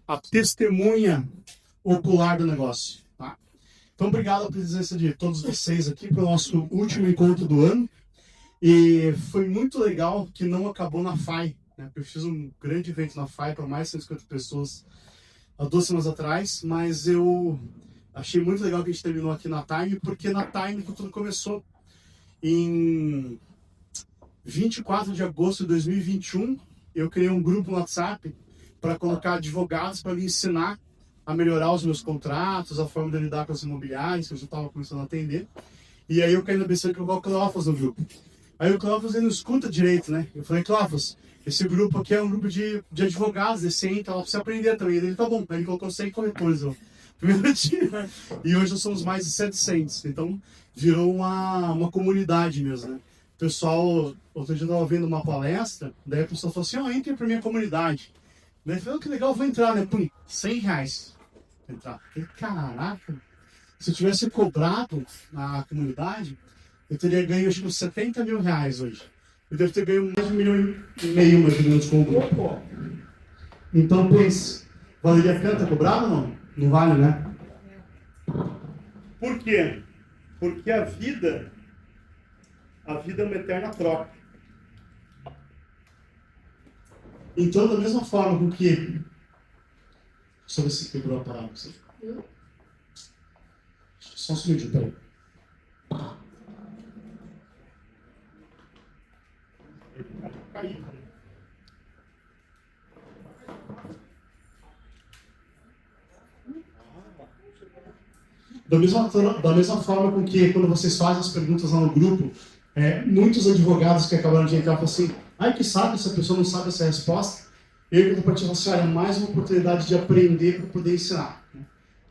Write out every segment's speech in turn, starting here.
a testemunha ocular do negócio. Tá? Então, obrigado pela presença de todos vocês aqui para o nosso último encontro do ano. E foi muito legal que não acabou na FAI. Né? Eu fiz um grande evento na FAI para mais de 150 pessoas há 2 semanas atrás, mas eu achei muito legal que a gente terminou aqui na Time, porque na Time tudo começou em 24 de agosto de 2021. Eu criei um grupo no WhatsApp para colocar advogados para me ensinar a melhorar os meus contratos, a forma de lidar com as imobiliárias, que eu já estava começando a atender. E aí eu caí na besteira de colocar o Cleófas no grupo. Aí o Cleófas ele não escuta direito, né? Eu falei, Cleófas, esse grupo aqui é um grupo de advogados, decente, ela precisa aprender também. Ele, tá bom. Aí ele colocou 100 corretores, ó. Primeiro dia. E hoje nós somos mais de 700. Então virou uma comunidade mesmo, né? O pessoal, outro dia eu estava vendo uma palestra, daí a pessoa falou assim, ó, entre pra minha comunidade. Daí eu falei, que legal, vou entrar, né? Pum, R$100. Entrar. Falei, caraca, se eu tivesse cobrado na comunidade, eu teria ganho acho que uns R$70 mil hoje. Eu devo ter ganho mais de 1,5 milhão mais ou menos com o grupo. Então, pense, valeria a pena ter cobrado ou não? Não vale, né? Por quê? Porque a vida é uma eterna troca. Então, da mesma forma com que... Deixa eu ver se quebrou a parada. Só um segundinho, peraí. Da mesma forma com que quando vocês fazem as perguntas lá no grupo, muitos advogados que acabaram de entrar falam assim, ai que sabe, essa pessoa não sabe essa resposta. Eu que partir assim, olha, mais uma oportunidade de aprender para poder ensinar.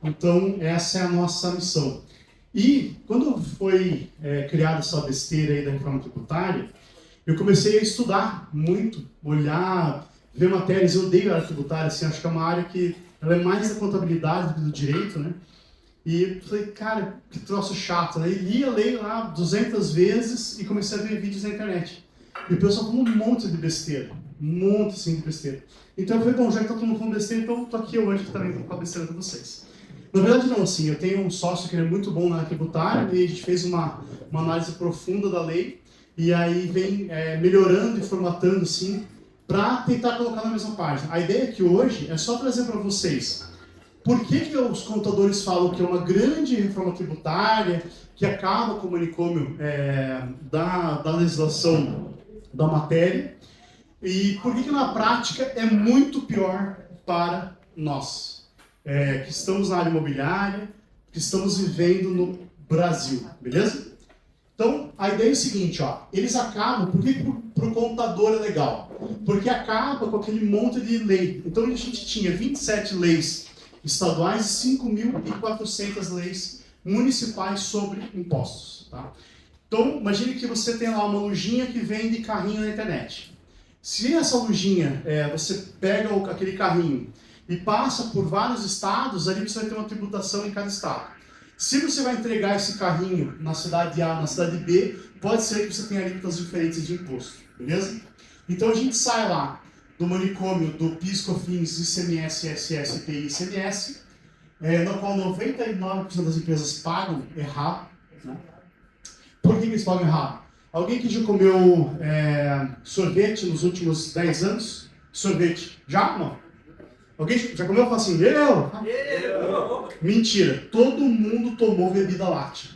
Então essa é a nossa missão. E quando foi criada essa besteira aí da reforma tributária, eu comecei a estudar muito, olhar, ver matérias. Eu odeio a área tributária, assim, acho que é uma área que ela é mais da contabilidade do que do direito, né? E falei, cara, que troço chato, né? E li a lei lá 200 vezes e comecei a ver vídeos na internet. E o pessoal falou um monte de besteira, um monte assim de besteira. Então eu falei, bom, já que tá todo mundo falando besteira, então tô aqui hoje também com a besteira de vocês. Na verdade não, assim, eu tenho um sócio que é muito bom na área tributária e a gente fez uma análise profunda da lei e aí vem melhorando e formatando, assim, para tentar colocar na mesma página. A ideia aqui hoje é só trazer para vocês por que os contadores falam que é uma grande reforma tributária, que acaba com o manicômio da legislação da matéria, e por que na prática é muito pior para nós, que estamos na área imobiliária, que estamos vivendo no Brasil, beleza? Então, a ideia é o seguinte, ó, eles acabam, por que para o contador é legal? Porque acaba com aquele monte de lei. Então, a gente tinha 27 leis estaduais e 5.400 leis municipais sobre impostos. Tá? Então, imagine que você tem lá uma lojinha que vende carrinho na internet. Se essa lojinha, você pega aquele carrinho e passa por vários estados, ali você vai ter uma tributação em cada estado. Se você vai entregar esse carrinho na cidade A, na cidade B, pode ser que você tenha alíquotas diferentes de imposto, beleza? Então a gente sai lá do manicômio do PIS, COFINS, ICMS, ISS, IPI e ICMS, no qual 99% das empresas pagam errado. Né? Por que eles pagam errado? Alguém que já comeu sorvete nos últimos 10 anos? Sorvete. Já? Não. Alguém já comeu e fala assim, eu? Mentira, todo mundo tomou bebida láctea.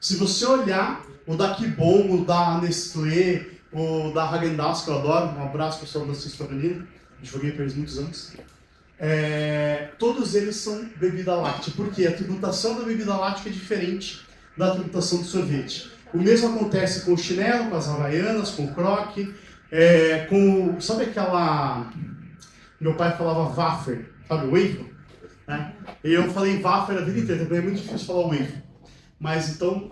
Se você olhar o da Kibon, o da Nestlé, o da Häagen-Dazs, que eu adoro, um abraço pessoal da Cista Feminina, joguei para eles muitos anos, todos eles são bebida láctea. Por quê? A tributação da bebida láctea é diferente da tributação do sorvete. O mesmo acontece com o chinelo, com as havaianas, com o croque, sabe aquela... Meu pai falava wafer, sabe, wafer? Né? E eu falei wafer a vida inteira, também é muito difícil falar wafer. Mas então,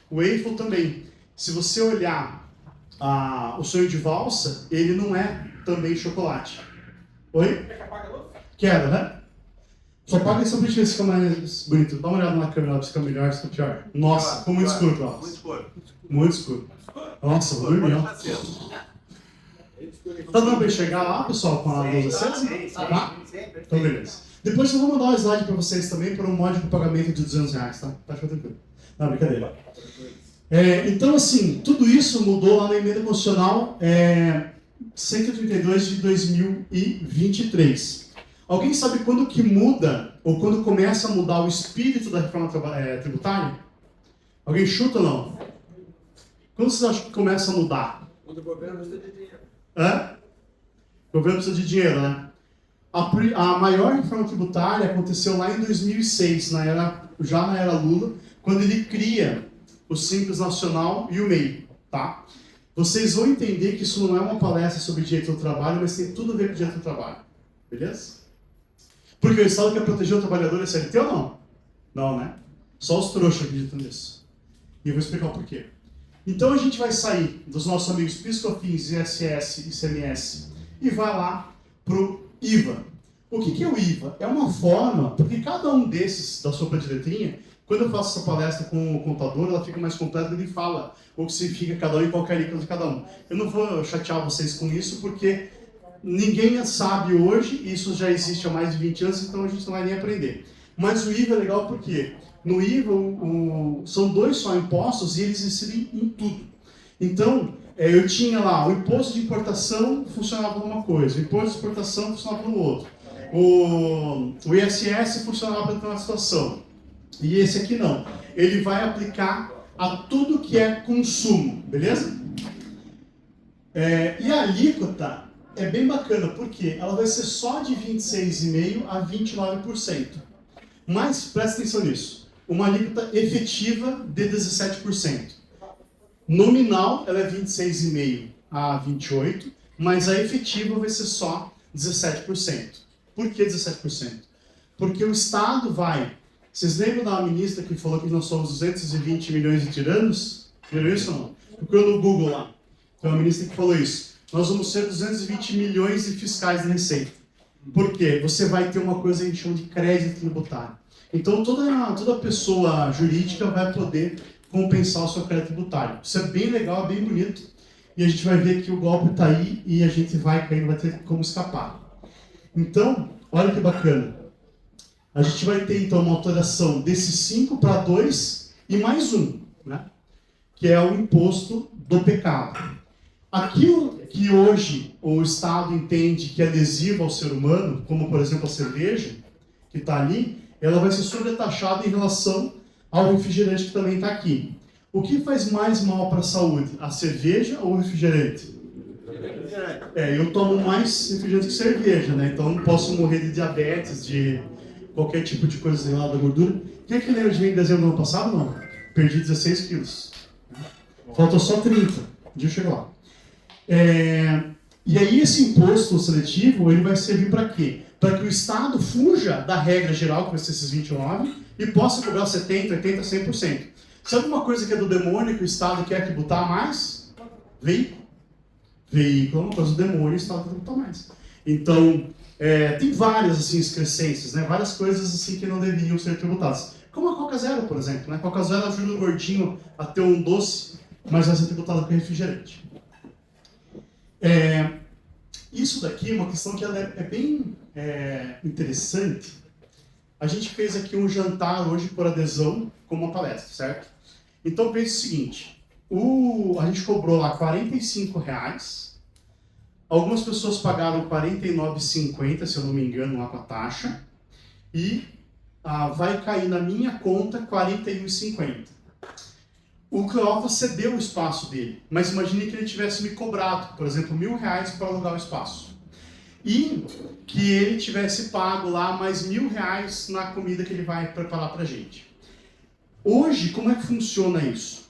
o wafer também, se você olhar o sonho de valsa, ele não é também chocolate. Oi? Quer que apague a luz? Quero, né? Só apaga isso pra gente ver se fica mais bonito. Dá uma olhada na câmera, se fica melhor, se fica pior. Nossa, ficou muito escuro, Cláudio. Muito escuro. Muito escuro. Nossa, vou dormir, ó. Tá dando para enxergar lá, pessoal, com a luz acesa? Tá? Então, beleza. Depois eu vou mandar um slide para vocês também para um módico pagamento de R$200, tá? Tá tranquilo. Não, brincadeira. Então, assim, tudo isso mudou lá na emenda constitucional 132 de 2023. Alguém sabe quando que muda, ou quando começa a mudar o espírito da reforma tributária? Alguém chuta ou não? Quando vocês acham que começa a mudar? Quando o governo precisa de dinheiro. O governo precisa de dinheiro, né? A maior reforma tributária aconteceu lá em 2006, já na era Lula, quando ele cria o Simples Nacional e o MEI, tá? Vocês vão entender que isso não é uma palestra sobre direito do trabalho, mas tem tudo a ver com direito do trabalho, beleza? Porque o Estado quer proteger o trabalhador CLT ou não? Não, né? Só os trouxas acreditam nisso. E eu vou explicar o porquê. Então a gente vai sair dos nossos amigos PIS/COFINS, ISS e ICMS e vai lá pro IVA. O que é o IVA? É uma forma, porque cada um desses da sopa de letrinha, quando eu faço essa palestra com o contador, ela fica mais completa, ele fala o que significa cada um e qual é a alíquota de cada um. Eu não vou chatear vocês com isso, porque ninguém sabe hoje, isso já existe há mais de 20 anos, então a gente não vai nem aprender. Mas o IVA é legal porque no IVA são 2 só impostos e eles incidem em tudo. Então, eu tinha lá, o imposto de importação funcionava numa coisa, o imposto de exportação funcionava no outro. O ISS funcionava em uma situação. E esse aqui não. Ele vai aplicar a tudo que é consumo, beleza? E a alíquota é bem bacana, porque ela vai ser só de 26,5% a 29%. Mas, presta atenção nisso, uma alíquota efetiva de 17%. Nominal, ela é 26,5% a 28%, mas a efetiva vai ser só 17%. Por que 17%? Porque o Estado vai... Vocês lembram da ministra que falou que nós somos 220 milhões de tiranos? Viram isso ou não? Procurou no Google lá. Foi uma ministra que falou isso. Nós vamos ser 220 milhões de fiscais de receita. Por quê? Você vai ter uma coisa que a gente chama de crédito tributário. Então toda pessoa jurídica vai poder compensar o seu crédito tributário. Isso é bem legal, é bem bonito. E a gente vai ver que o golpe está aí e a gente vai cair, não vai ter como escapar. Então, olha que bacana. A gente vai ter então uma alteração desses 5 para 2 e mais um, né? Que é o imposto do pecado. Aquilo que hoje o Estado entende que é lesivo ao ser humano, como por exemplo a cerveja, que está ali, ela vai ser sobretaxada em relação ao refrigerante que também está aqui. O que faz mais mal para a saúde? A cerveja ou o refrigerante? Eu tomo mais refrigerante que cerveja, né? Então não posso morrer de diabetes, de qualquer tipo de coisa ligada à gordura. Quem é que lembra de mim em dezembro do ano passado? Não. Perdi 16 quilos. Faltou só 30. Um dia eu chego lá. E aí esse imposto seletivo, ele vai servir para quê? Para que o Estado fuja da regra geral, que vai ser esses 29, e possa cobrar 70%, 80%, 100%. Sabe uma coisa que é do demônio que o Estado quer tributar mais? Veículo. Veículo é uma coisa do demônio e o Estado quer tributar mais. Então, tem várias assim, excrescências, né? Várias coisas assim, que não deveriam ser tributadas. Como a Coca Zero, por exemplo. Né? A Coca Zero ajuda o gordinho a ter um doce, mas vai ser tributada com refrigerante. Isso daqui é uma questão que ela é bem interessante. A gente fez aqui um jantar hoje por adesão com uma palestra, certo? Então pense o seguinte, a gente cobrou lá R$45, algumas pessoas pagaram R$49,50, se eu não me engano, lá com a taxa, e vai cair na minha conta R$41,50. O Cleófas cedeu o espaço dele, mas imagine que ele tivesse me cobrado, por exemplo, R$1.000 para alugar o espaço. E que ele tivesse pago lá mais R$1.000 na comida que ele vai preparar para a gente. Hoje, como é que funciona isso?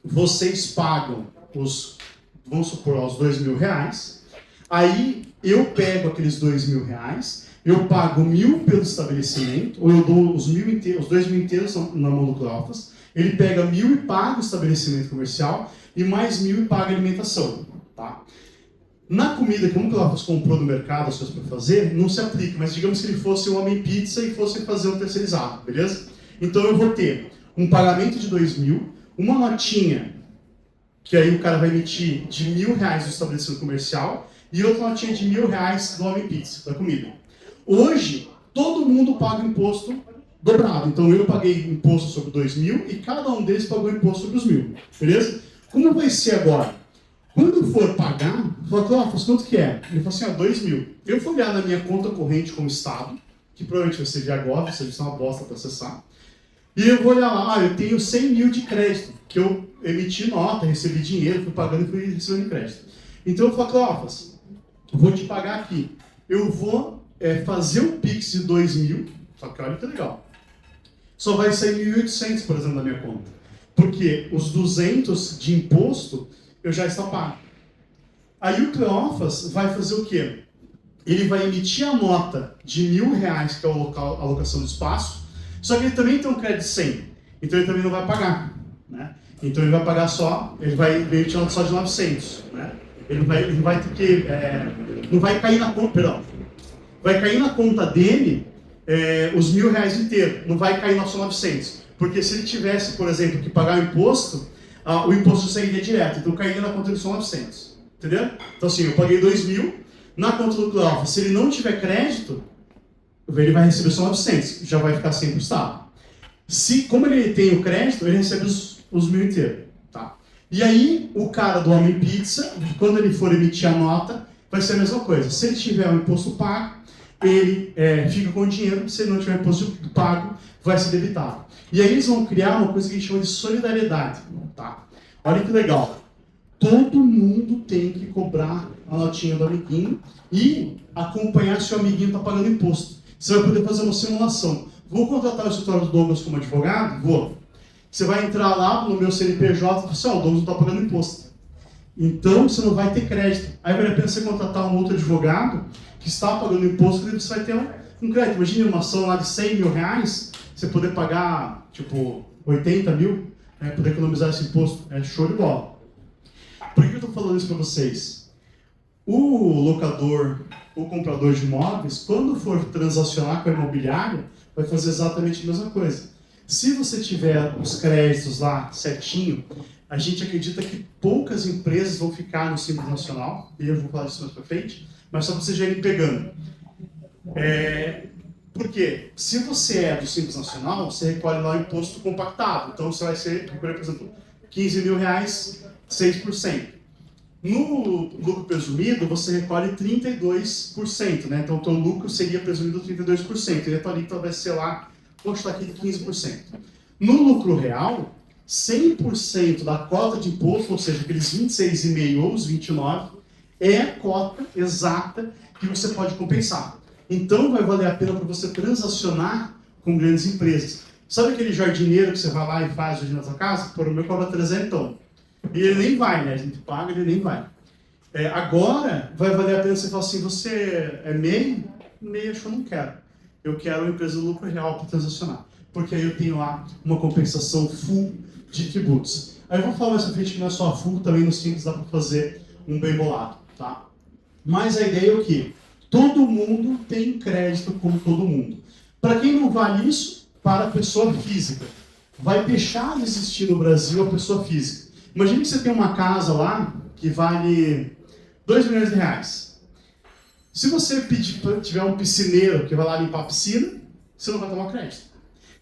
Vocês pagam vamos supor, os R$2.000, aí eu pego aqueles R$2.000, eu pago 1.000 pelo estabelecimento, ou eu dou os 2.000 inteiros na mão do Cleófas, ele pega 1.000 e paga o estabelecimento comercial, e mais 1.000 e paga a alimentação. Tá? Na comida que o Cleófas comprou no mercado, as coisas para fazer, não se aplica, mas digamos que ele fosse um homem pizza e fosse fazer um terceirizado, beleza? Então eu vou ter um pagamento de 2.000, uma notinha que aí o cara vai emitir de R$ 1.000 do estabelecimento comercial e outra notinha de R$ 1.000 do Homem Pizza, da comida. Hoje, todo mundo paga imposto dobrado. Então eu paguei imposto sobre 2.000 e cada um deles pagou imposto sobre os 1.000. Beleza? Como vai ser agora? Quando for pagar, fala, Clóvis, quanto que é? Ele fala assim, 2.000. Eu vou olhar na minha conta corrente como Estado, que provavelmente vai ser via Gov, ou seja, isso é uma bosta para acessar. E eu vou olhar lá, eu tenho 100.000 de crédito, que eu emiti nota, recebi dinheiro, fui pagando e fui recebendo crédito. Então eu falo, Clóvis, vou te pagar aqui. Eu vou fazer o Pix de 2.000, só que olha que legal. Só vai sair 1.800, por exemplo, da minha conta. Porque os 200 de imposto eu já está pago. Aí o Cleófas vai fazer o quê? Ele vai emitir a nota de R$ 1.000, que é a alocação do espaço, só que ele também tem um crédito de 100, então ele também não vai pagar. Né? Então ele vai pagar só, ele vai emitir a nota só de 900. Né? Ele vai ter que, não vai cair na conta, perdão, vai cair na conta dele os R$ 1.000 inteiros, não vai cair só 900. Porque se ele tivesse, por exemplo, que pagar o imposto sairia direto, então cairia na conta dele só 900. Entendeu? Então assim, eu paguei 2.000, na conta do Cleófas, se ele não tiver crédito, ele vai receber só 900, já vai ficar sem pro Estado. Como ele tem o crédito, ele recebe os 1.000 inteiros. Tá? E aí, o cara do Homem Pizza, quando ele for emitir a nota, vai ser a mesma coisa. Se ele tiver o imposto pago, ele fica com o dinheiro, se ele não tiver imposto pago, vai ser debitado. E aí eles vão criar uma coisa que a gente chama de solidariedade. Tá? Olha que legal. Todo mundo tem que cobrar a notinha do amiguinho e acompanhar se o amiguinho está pagando imposto. Você vai poder fazer uma simulação. Vou contratar o escritório do Douglas como advogado? Vou. Você vai entrar lá no meu CNPJ e falar assim, o Douglas não está pagando imposto. Então você não vai ter crédito. Aí vale a pena você contratar um outro advogado que está pagando imposto e você vai ter um crédito. Imagina uma ação lá de R$ 100.000, você poder pagar, tipo, 80 mil, poder economizar esse imposto. É show de bola. Por que eu estou falando isso para vocês? O locador, o comprador de imóveis, quando for transacionar com a imobiliária, vai fazer exatamente a mesma coisa. Se você tiver os créditos lá certinho, a gente acredita que poucas empresas vão ficar no Simples Nacional, e eu vou falar disso mais para frente, mas só para vocês já irem pegando. Porque se você é do Simples Nacional, você recolhe lá o imposto compactado. Então você vai recolher, por exemplo, R$ 15.000, 6%. No lucro presumido, você recolhe 32%, né? Então o teu lucro seria presumido 32%, e a tua alíquota vai ser lá, vou chutar aqui de 15%. No lucro real, 100% da cota de imposto, ou seja, aqueles 26,5% ou os 29%, é a cota exata que você pode compensar. Então vai valer a pena para você transacionar com grandes empresas. Sabe aquele jardineiro que você vai lá e faz o jardim na sua casa? Por o meu cobra 300. E ele nem vai, né? A gente paga, ele nem vai. Agora, vai valer a pena você falar assim, você é MEI? MEI acho que eu não quero. Eu quero uma empresa de lucro real para transacionar. Porque aí eu tenho lá uma compensação full de tributos. Aí eu vou falar mais pra frente que não é só full, também no Simples dá para fazer um bem bolado, tá? Mas a ideia é o quê? Todo mundo tem crédito como todo mundo. Para quem não vale isso? Para a pessoa física. Vai deixar de existir no Brasil a pessoa física. Imagine que você tem uma casa lá que vale R$ 2.000.000. Se você tiver um piscineiro que vai lá limpar a piscina, você não vai tomar crédito.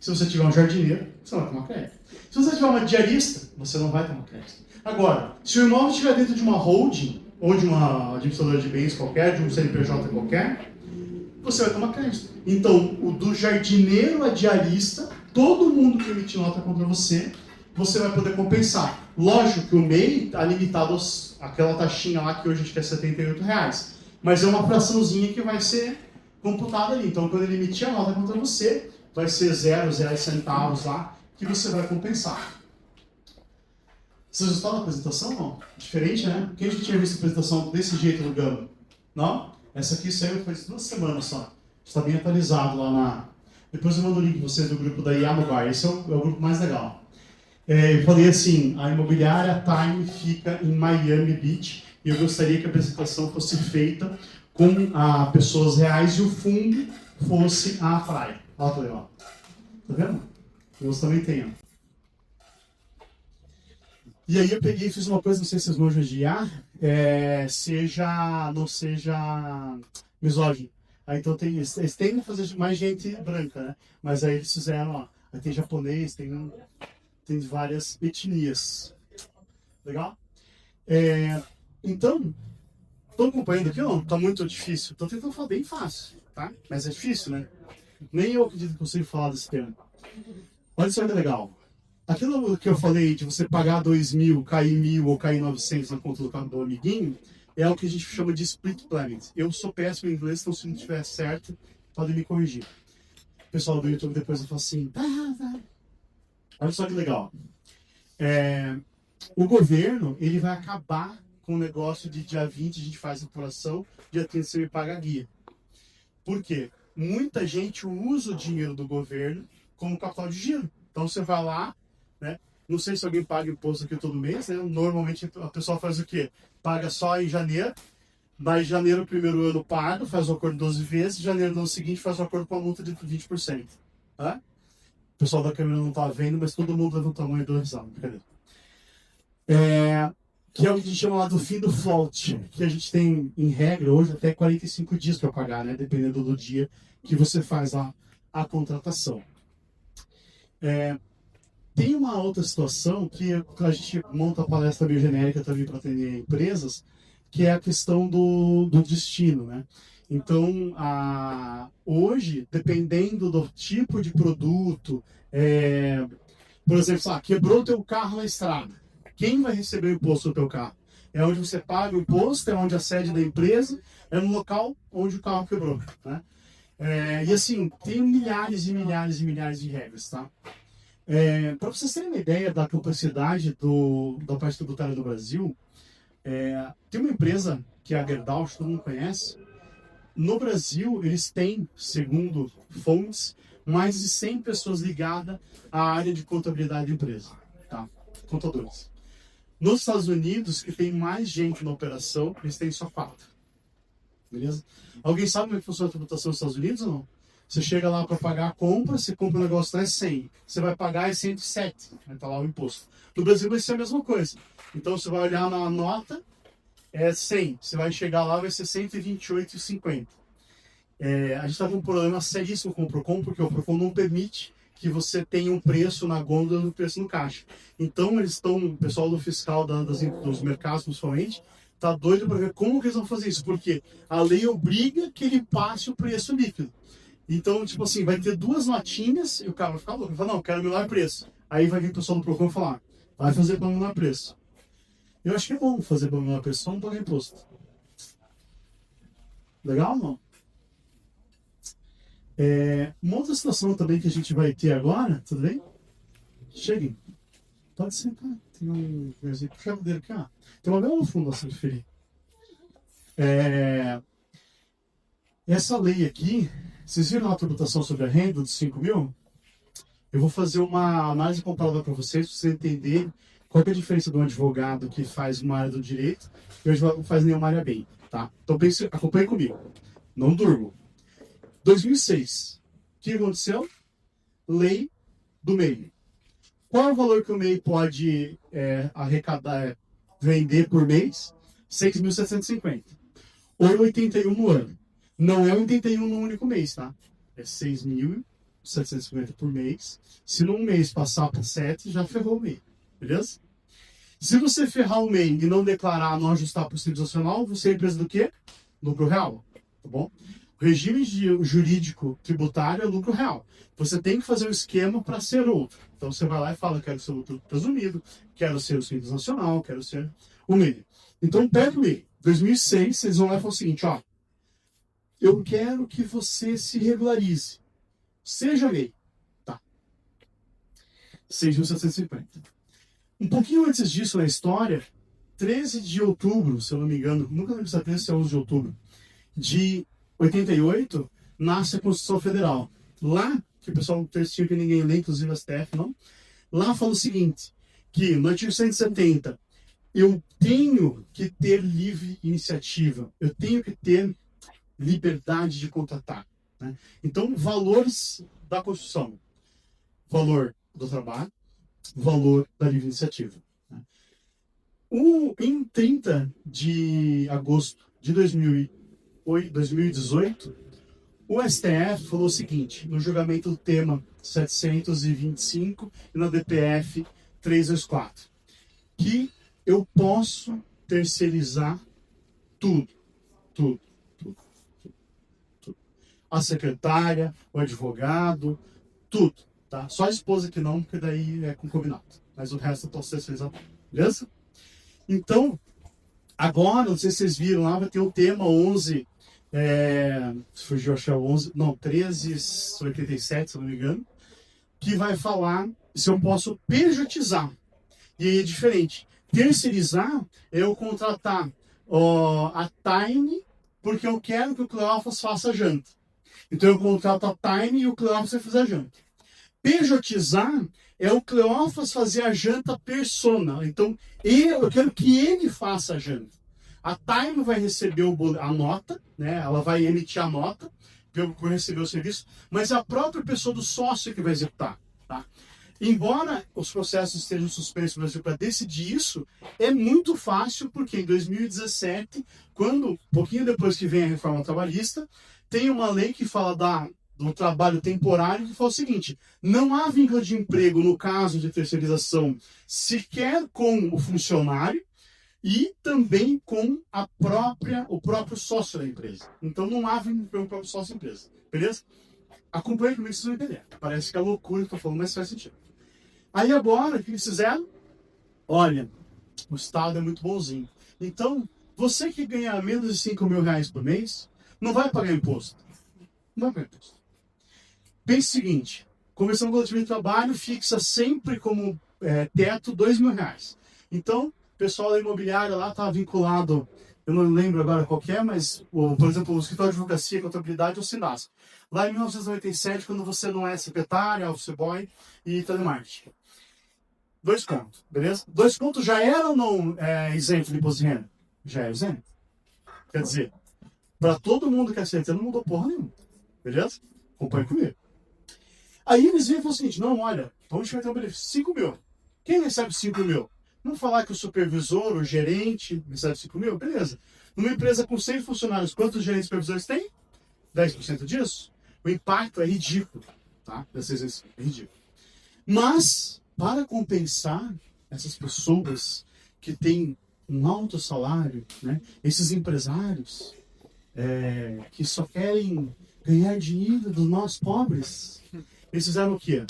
Se você tiver um jardineiro, você não vai tomar crédito. Se você tiver uma diarista, você não vai tomar crédito. Agora, se o imóvel estiver dentro de uma holding, ou de uma administradora de bens qualquer, de um CNPJ qualquer, você vai tomar crédito. Então, o do jardineiro a diarista, todo mundo que emitir nota contra você vai poder compensar. Lógico que o MEI está limitado àquela taxinha lá que hoje a gente quer R$ 78, mas é uma fraçãozinha que vai ser computada ali. Então, quando ele emitir a nota contra você, vai ser 0,0 centavos lá que você vai compensar. Vocês gostaram da apresentação, não? Diferente, né? Quem já tinha visto a apresentação desse jeito no Gama? Não? Essa aqui saiu faz 2 semanas só. Está bem atualizado lá na... Depois eu mando o link para vocês do grupo da Yamobar. Esse é o grupo mais legal. Eu falei assim, a imobiliária Time fica em Miami Beach e eu gostaria que a apresentação fosse feita com pessoas reais e o fundo fosse a praia. Olha que legal. Tá vendo? Você também tem, ó. E aí eu peguei e fiz uma coisa, não sei se vocês manjam de IA, não seja misógino. Aí então eles têm que fazer mais gente branca, né? Mas aí eles fizeram, ó, aí tem japonês, tem várias etnias. Legal? Então, tô acompanhando aqui, não, tá muito difícil. Tô tentando falar bem fácil, tá? Mas é difícil, né? Nem eu acredito que consigo falar desse tema. Olha só que legal. Aquilo que eu falei de você pagar 2.000, cair 1.000 ou cair 900 na conta do amiguinho, é o que a gente chama de split payment. Eu sou péssimo em inglês, então se não estiver certo, podem me corrigir. O pessoal do YouTube depois vai falar assim, tá. Olha só que legal. O governo, ele vai acabar com o negócio de dia 20 a gente faz a apuração, dia 30 você me paga a guia. Por quê? Muita gente usa o dinheiro do governo como capital de giro. Então você vai lá, né? Não sei se alguém paga imposto aqui todo mês, né? Normalmente a pessoa faz o quê? Paga só em janeiro, daí janeiro, primeiro ano paga, faz o acordo 12 vezes, janeiro do ano seguinte faz o acordo com a multa de 20%. Tá? O pessoal da câmera não está vendo, mas todo mundo leva o tamanho do risado. Que é o que a gente chama lá do fim do float, que a gente tem, em regra, hoje até 45 dias para pagar, né? Dependendo do dia que você faz a contratação. Tem uma outra situação que a gente monta a palestra meio genérica também para atender empresas, que é a questão do destino, né? Então, hoje, dependendo do tipo de produto, por exemplo, quebrou o teu carro na estrada, quem vai receber o imposto do teu carro? É onde você paga o imposto, é onde a sede da empresa, é no local onde o carro quebrou, né? E assim, tem milhares e milhares e milhares de regras, tá? Para vocês terem uma ideia da complexidade da parte tributária do Brasil, tem uma empresa que é a Gerdau, que todo mundo conhece. No Brasil, eles têm, segundo fontes, mais de 100 pessoas ligadas à área de contabilidade da empresa, tá? Contadores. Nos Estados Unidos, que tem mais gente na operação, eles têm só 4. Beleza? Alguém sabe como é que funciona a tributação nos Estados Unidos ou não? Você chega lá para pagar a compra, você compra um negócio lá é 100. Você vai pagar é 107. Vai estar lá o imposto. No Brasil vai ser a mesma coisa. Então você vai olhar na nota, é 100. Você vai chegar lá, vai ser 128,50. A gente está com um problema seríssimo com o Procon, porque o Procon não permite que você tenha um preço na gôndola e um preço no caixa. Então eles estão, o pessoal do fiscal dos mercados principalmente, tá doido para ver como que eles vão fazer isso, porque a lei obriga que ele passe o preço líquido. Então, tipo assim, vai ter 2 notinhas e o cara vai ficar louco. Vai falar, não, eu quero o menor preço. Aí vai vir o pessoal do Procon falar, vai fazer para o menor preço. Eu acho que é bom fazer para o menor preço, só não pagar imposto. Legal ou não? Uma outra situação também que a gente vai ter agora, tudo bem? Cheguem. Pode sentar. Tem um puxa dele aqui, ó. Tem uma bela fundação de ferir. Essa lei aqui, vocês viram a tributação sobre a renda dos 5.000? Eu vou fazer uma análise comparada para vocês entenderem qual é a diferença de um advogado que faz uma área do direito e um advogado que não faz nenhuma área bem, tá? Então acompanhe comigo. Não durmo. 2006. O que aconteceu? Lei do MEI. Qual é o valor que o MEI pode arrecadar, vender por mês? 6.750. Ou 81 no ano. Não é 81 no único mês, tá? É 6.750 por mês. Se num mês passar para 7, já ferrou o MEI. Beleza? Se você ferrar o MEI e não declarar, não ajustar para o Simples Nacional, você é empresa do quê? Lucro real. Tá bom? O regime jurídico tributário é lucro real. Você tem que fazer um esquema para ser outro. Então você vai lá e fala, quero ser lucro presumido, quero ser o Simples Nacional, quero ser o MEI. Então pega o MEI. 2006, vocês vão lá e falam o seguinte, ó, eu quero que você se regularize. Seja MEI. Tá. 6.750. Um pouquinho antes disso na história, 13 de outubro, se eu não me engano, nunca lembro se é 13 ou 11 de outubro, de 88, nasce a Constituição Federal. Lá, que o pessoal tinha que ninguém lê, inclusive a STF, não? Lá fala o seguinte, que no artigo 170, eu tenho que ter livre iniciativa, eu tenho que ter liberdade de contratar. Né? Então, valores da Constituição. Valor do trabalho, valor da livre iniciativa. Né? Em 30 de agosto de 2018, o STF falou o seguinte, no julgamento do tema 725 e na DPF 324, que eu posso terceirizar tudo, tudo, tudo, tudo. A secretária, o advogado, tudo, tá? Só a esposa que não, porque daí é concubinato. Mas o resto eu posso terceirizar tudo, beleza? Então, agora, não sei se vocês viram lá, vai ter o tema 11, fugiu, acho que é 11, não, 1387, se não me engano, que vai falar se eu posso pejotizar. E aí é diferente. Terceirizar é eu contratar a Time porque eu quero que o Cleófas faça a janta. Então eu contrato a Time e o Cleófas vai fazer a janta. Pejotizar é o Cleófas fazer a janta persona. Então eu quero que ele faça a janta. A Time vai receber a nota, né? Ela vai emitir a nota por receber o serviço, mas é a própria pessoa do sócio que vai executar. Tá? Embora os processos estejam suspensos no Brasil para decidir isso, é muito fácil, porque em 2017, um pouquinho depois que vem a reforma trabalhista, tem uma lei que fala do trabalho temporário, que fala o seguinte: não há vínculo de emprego no caso de terceirização sequer com o funcionário e também com o próprio sócio da empresa. Então não há vínculo com o próprio sócio da empresa. Beleza? Acompanhe comigo, vocês vão entender. Parece que é loucura que eu estou falando, mas faz sentido. Aí agora, o que eles fizeram? Olha, o Estado é muito bonzinho. Então, você que ganha menos de 5 mil reais por mês, não vai pagar imposto. Não vai pagar imposto. Pense o seguinte: Convenção Coletiva de Trabalho fixa sempre como teto 2 mil reais. Então, o pessoal da imobiliária lá estava vinculado, eu não lembro agora qual que é, mas, por exemplo, o escritório de advocacia, contabilidade ou Sinasco. Lá em 1997, quando você não é secretário, office boy e telemarketing. 2 contos, beleza? 2 contos já era ou não isento de imposto de renda? Já é isento. Quer dizer, para todo mundo que é CLT não mudou porra nenhuma. Beleza? Acompanhe comigo. Aí eles vêm e falam o seguinte: não, olha, vamos ter um benefício 5 mil. Quem recebe 5 mil? Vamos falar que o supervisor, o gerente, recebe 5 mil? Beleza. Numa empresa com 100 funcionários, quantos gerentes e supervisores tem? 10% disso? O impacto é ridículo. Tá? É ridículo. Mas, para compensar essas pessoas que têm um alto salário, né? Esses empresários que só querem ganhar dinheiro dos nós pobres, eles fizeram o quê?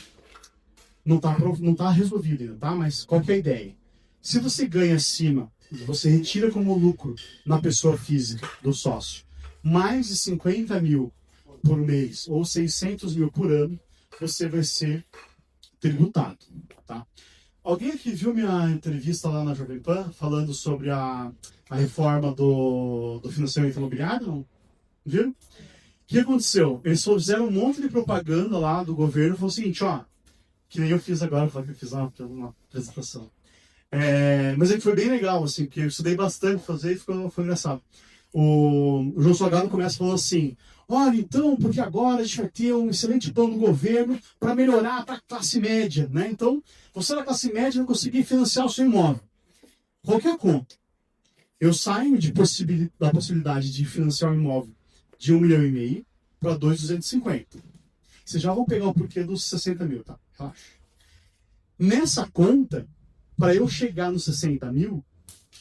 Não tá resolvido ainda, tá? Mas qual que é a ideia? Se você ganha acima, você retira como lucro na pessoa física do sócio mais de 50 mil por mês ou 600 mil por ano, você vai ser tributado, tá? Alguém aqui viu minha entrevista lá na Jovem Pan falando sobre a reforma do financiamento imobiliário? Não? Viram? O que aconteceu? Eles fizeram um monte de propaganda lá do governo e falaram o seguinte: ó, que nem eu fiz agora, que eu fiz uma apresentação. Mas é que foi bem legal, assim, porque eu estudei bastante fazer e foi engraçado. O João Salgado começa falando assim: olha, então, porque agora a gente vai ter um excelente plano do governo para melhorar para a classe média, né? Então, você da classe média não conseguir financiar o seu imóvel. Qualquer conta. Eu saio da possibilidade de financiar um imóvel de 1,5 milhão para 2,250. Vocês já vão pegar o porquê dos 60 mil, tá? Relaxa. Nessa conta, para eu chegar nos 60 mil,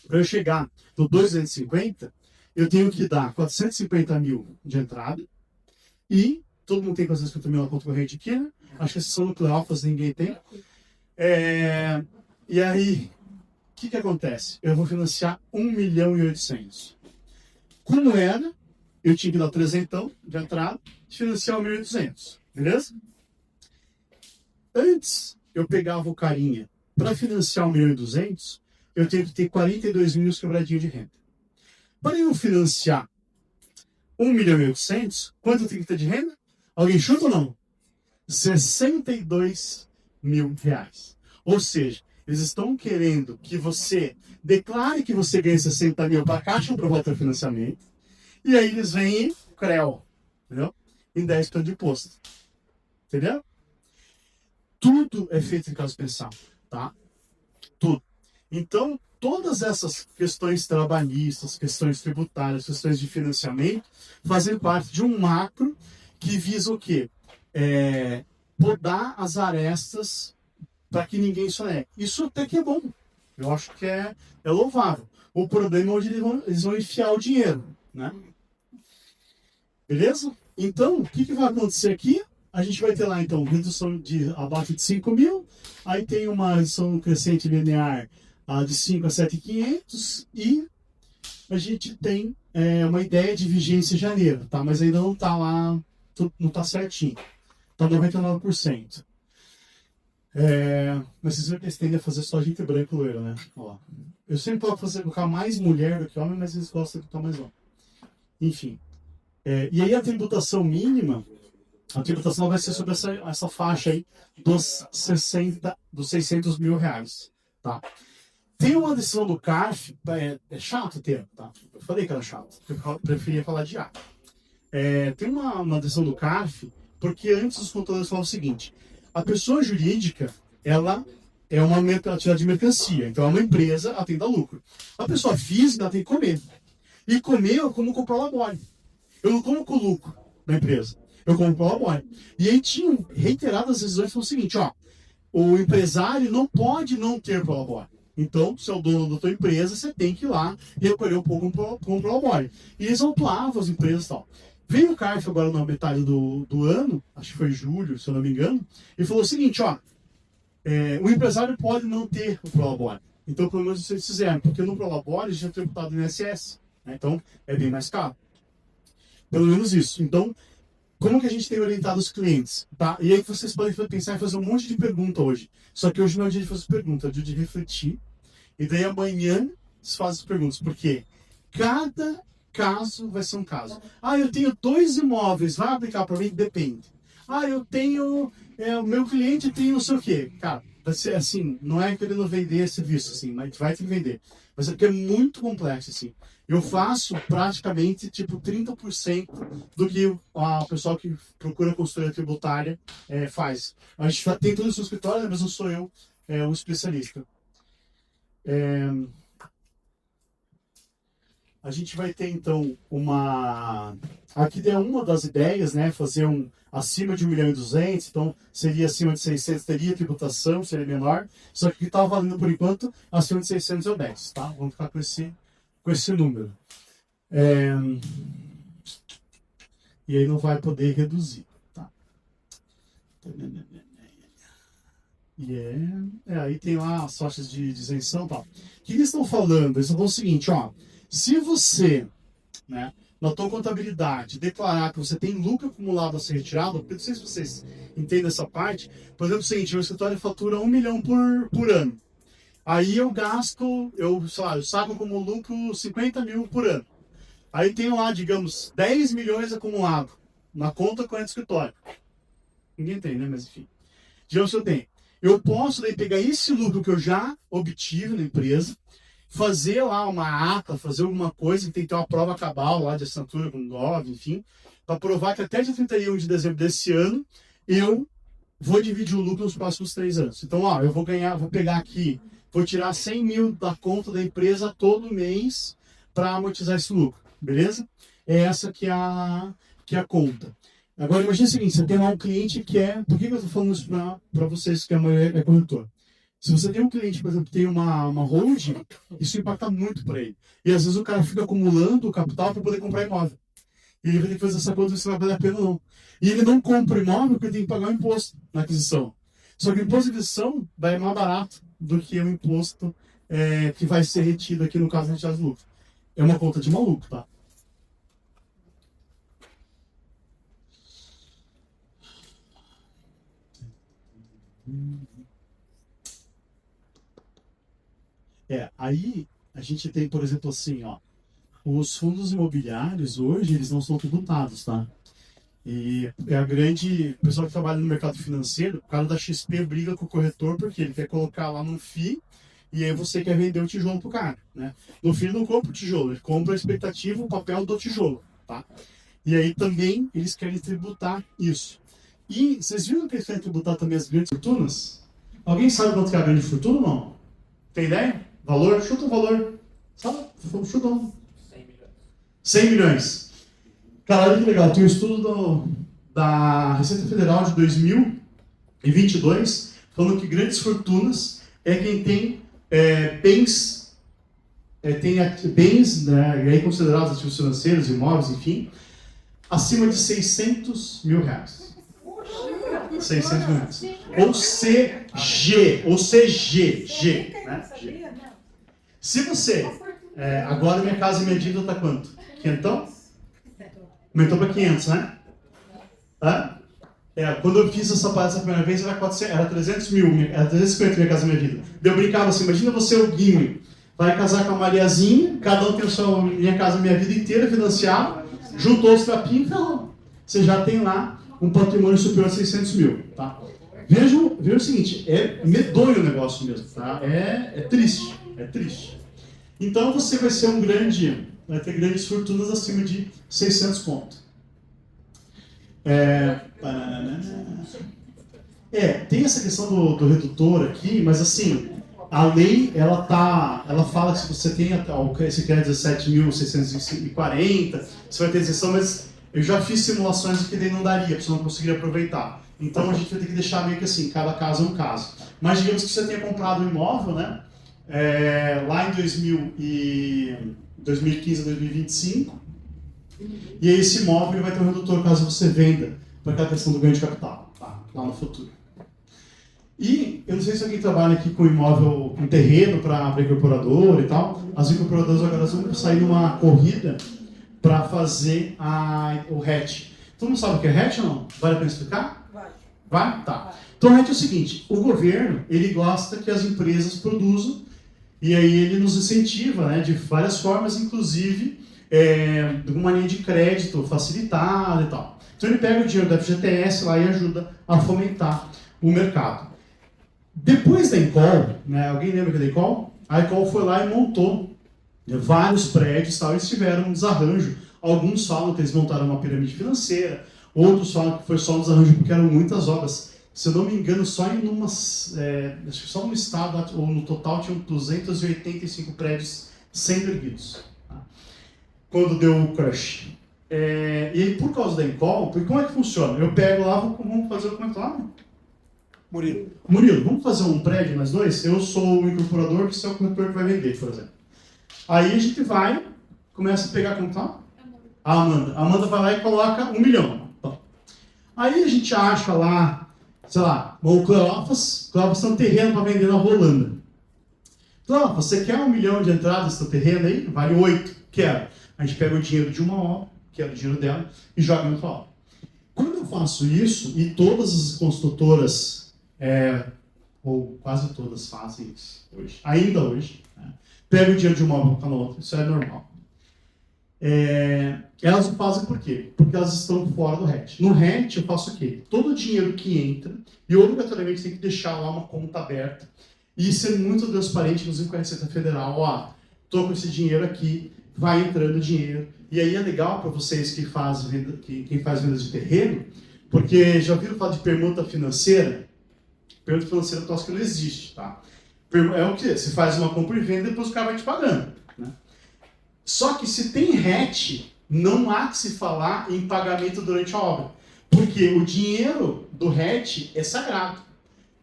para eu chegar no 2,250, eu tenho que dar 450 mil de entrada e todo mundo tem 450 mil na conta corrente aqui, né? Acho que a exceção no Cleófas ninguém tem. E aí, o que acontece? Eu vou financiar 1,8 milhão. Como era, eu tinha que dar 300 de entrada e financiar 1.800, beleza? Antes, eu pegava o carinha para financiar 1.200.000, eu tenho que ter 42 mil quebradinhos de renda. Para eu financiar 1.800.000, quanto eu tenho que ter de renda? Alguém chuta ou não? 62 mil reais. Ou seja, eles estão querendo que você declare que você ganha 60 mil para a Caixa aprovar o financiamento, e aí eles vêm em CREO, entendeu? Em 10% de imposto. Entendeu? Tudo é feito em caso pensado, tá? Tudo. Então, todas essas questões trabalhistas, questões tributárias, questões de financiamento, fazem parte de um macro que visa o quê? Podar as arestas para que ninguém sonegue. Isso até que é bom. Eu acho que é louvável. O problema é onde eles vão enfiar o dinheiro, né? Beleza? Então, o que vai acontecer aqui? A gente vai ter lá, então, redução de abaixo de 5 mil, aí tem uma redução crescente linear de 5 a 7.500 e a gente tem uma ideia de vigência em janeiro, tá? Mas ainda não está lá, não está certinho. Está 99%. Mas vocês viram que eles tendem a fazer só gente branca e loira, né? Ó, eu sempre posso colocar mais mulher do que homem, mas eles gostam de colocar mais homem. Enfim. E aí a tributação mínima, a tributação vai ser sobre essa faixa aí dos 600 mil reais, tá? Tem uma decisão do CARF, é chato o termo, tá? Eu falei que era chato, eu preferia falar de A. Tem uma decisão do CARF, porque antes os contadores falavam o seguinte: a pessoa jurídica, ela é uma atividade de mercancia, então é uma empresa, ela tem que dar lucro. A pessoa física, ela tem que comer. E comer eu como com prolabore. Eu não como com lucro da empresa, eu como prolabore. E aí tinham reiteradas decisões que falam o seguinte, ó, o empresário não pode não ter prolabore. Então, se é o dono da tua empresa, você tem que ir lá e recolher um pouco com o prolabore. E eles autuavam as empresas e tal. Veio o CARF agora na metade do ano, acho que foi julho, se eu não me engano, e falou o seguinte, ó, o empresário pode não ter o prolabore. Então, pelo menos isso eles fizeram, porque no prolabore já é tributado no INSS, né? Então é bem mais caro. Pelo menos isso. Então, como que a gente tem orientado os clientes? Tá? E aí vocês podem pensar em fazer um monte de pergunta hoje. Só que hoje não é o dia de fazer pergunta, é o dia de refletir. E daí amanhã vocês fazem as perguntas. Porque cada caso vai ser um caso. Ah, eu tenho 2 imóveis, vai aplicar para mim? Depende. Ah, eu tenho... o meu cliente tem não sei o quê. Cara, vai ser assim, não é querendo vender serviço, assim, mas vai ter que vender. Mas é porque é muito complexo, assim. Eu faço praticamente, tipo, 30% do que o pessoal que procura consultoria tributária faz. A gente tem todo isso no escritório, mas não sou eu o especialista. A gente vai ter, então, aqui é uma das ideias, né? Fazer acima de 1.200.000, então seria acima de 600, teria tributação, seria menor. Só que o que está valendo por enquanto, acima de 600 é o 10, tá? Vamos ficar com esse número. E aí não vai poder reduzir, tá? Aí tem lá as faixas de isenção e tal. O que eles estão falando? Eles estão falando o seguinte, ó. Se você, né, na tua contabilidade, declarar que você tem lucro acumulado a ser retirado, porque não sei se vocês entendem essa parte, por exemplo, o seguinte, meu escritório fatura 1 milhão por ano. Aí eu gasto, eu saco como lucro 50 mil por ano. Aí tenho lá, digamos, 10 milhões acumulado na conta corrente do escritório. Ninguém tem, né? Mas enfim. Digamos que eu tenho. Eu posso daí pegar esse lucro que eu já obtive na empresa, fazer lá uma ata, fazer alguma coisa, que tem que ter uma prova cabal lá de assinatura com GOV, enfim, para provar que até dia 31 de dezembro desse ano, eu vou dividir o lucro nos próximos 3 anos. Então, ó, eu vou pegar aqui, vou tirar 100 mil da conta da empresa todo mês para amortizar esse lucro, beleza? É essa que é a conta. Agora, imagina o seguinte, você tem lá um cliente que por que eu estou falando isso para vocês que a maioria é corretor? Se você tem um cliente, por exemplo, que tem uma holding, isso impacta muito para ele. E às vezes o cara fica acumulando o capital para poder comprar imóvel. E ele vai ter que fazer essa conta se vai valer a pena ou não. E ele não compra imóvel porque ele tem que pagar o imposto na aquisição. Só que o imposto de aquisição vai mais barato do que o imposto que vai ser retido aqui no caso da retirada de lucro. É uma conta de maluco, tá? Aí a gente tem, por exemplo, assim, ó, os fundos imobiliários hoje, eles não são tributados, tá? E o pessoal que trabalha no mercado financeiro, o cara da XP briga com o corretor porque ele quer colocar lá no FII e aí você quer vender o tijolo pro cara, né? No FII ele não compra o tijolo, ele compra a expectativa, o papel do tijolo, tá? E aí também eles querem tributar isso. E vocês viram que eles querem tributar também as grandes fortunas? Alguém sabe quanto que é a grande fortuna ou não? Tem ideia? Valor? Chuta um valor. Sabe? Chuta um. 100 milhões. 100 milhões. Cara, olha que legal. Tem um estudo da Receita Federal de 2022 falando que grandes fortunas é quem tem bens, né, e aí considerados ativos financeiros, imóveis, enfim, acima de 600 mil reais. 600 mil reais. Ou CG, né? G. Se você, agora minha casa e minha dívida está quanto? 500? Aumentou para 500, né? Quando eu fiz essa palestra a primeira vez, era 300 mil, era 350 minha casa e minha vida. Eu brincava assim, imagina você, o Guilherme, vai casar com a Mariazinha, cada um tem a sua minha casa e minha vida inteira financiada, juntou os trapinhos e ferrou. Você já tem lá um patrimônio superior a 600 mil, tá? Veja o seguinte, é medonho o negócio mesmo, tá? É triste. Então você vai ser vai ter grandes fortunas acima de 600 pontos. Tem essa questão do redutor aqui, mas assim, a lei, ela fala que se você tem esse que é 17.640, você vai ter isenção, mas eu já fiz simulações que daí não daria, porque você não conseguiria aproveitar. Então a gente vai ter que deixar meio que assim, cada caso é um caso. Mas digamos que você tenha comprado um imóvel, né? Lá em 2015 a 2025, e aí esse imóvel ele vai ter um redutor caso você venda, para aquela questão do ganho de capital, tá? Lá no futuro. E eu não sei se alguém trabalha aqui com imóvel, com terreno para incorporador e tal. As incorporadoras agora vão sair numa corrida para fazer o hatch. Todo mundo sabe o que é hatch ou não? Vale a pena explicar? Vai? Tá. Então o hatch é o seguinte, o governo ele gosta que as empresas produzam e aí ele nos incentiva, né, de várias formas, inclusive de uma linha de crédito facilitada e tal. Então ele pega o dinheiro da FGTS lá e ajuda a fomentar o mercado. Depois da Encol, né, alguém lembra que da Encol? A Encol foi lá e montou vários prédios, tal, eles tiveram um desarranjo. Alguns falam que eles montaram uma pirâmide financeira, outros falam que foi só um desarranjo porque eram muitas obras. Se eu não me engano, só acho que só no estado, ou no total, tinham 285 prédios sendo erguidos. Tá? Quando deu o crush. E aí, por causa da Encol, porque como é que funciona? Eu pego lá, vamos fazer o comentário. Murilo, vamos fazer um prédio, nós dois? Eu sou o incorporador, você é o corretor que vai vender, por exemplo. Aí a gente vai, começa a pegar como tá? A Amanda. A Amanda vai lá e coloca 1 milhão. Bom. Aí a gente acha lá, sei lá, o Cleófas tem um terreno para vender na Holanda. Cleófas, você quer 1 milhão de entrada nesse terreno aí? Vale 8. Quero. A gente pega o dinheiro de uma obra, que era o dinheiro dela, e joga em outra obra. Quando eu faço isso, e todas as construtoras, ou quase todas fazem isso hoje, ainda hoje, né? Pega o dinheiro de uma obra para outra, isso é normal. Elas o fazem por quê? Porque elas estão fora do RET. No RET eu faço o quê? Todo o dinheiro que entra, e obrigatoriamente tem que deixar lá uma conta aberta, e ser muito transparente, inclusive com a Receita Federal, estou com esse dinheiro aqui, vai entrando dinheiro. E aí é legal para vocês quem faz vendas de terreno, porque já ouviram falar de permuta financeira? Permuta financeira é um troço que não existe, tá? É o que? Você faz uma compra e venda e depois o cara vai te pagando, né? Só que se tem RET, não há que se falar em pagamento durante a obra. Porque o dinheiro do RET é sagrado.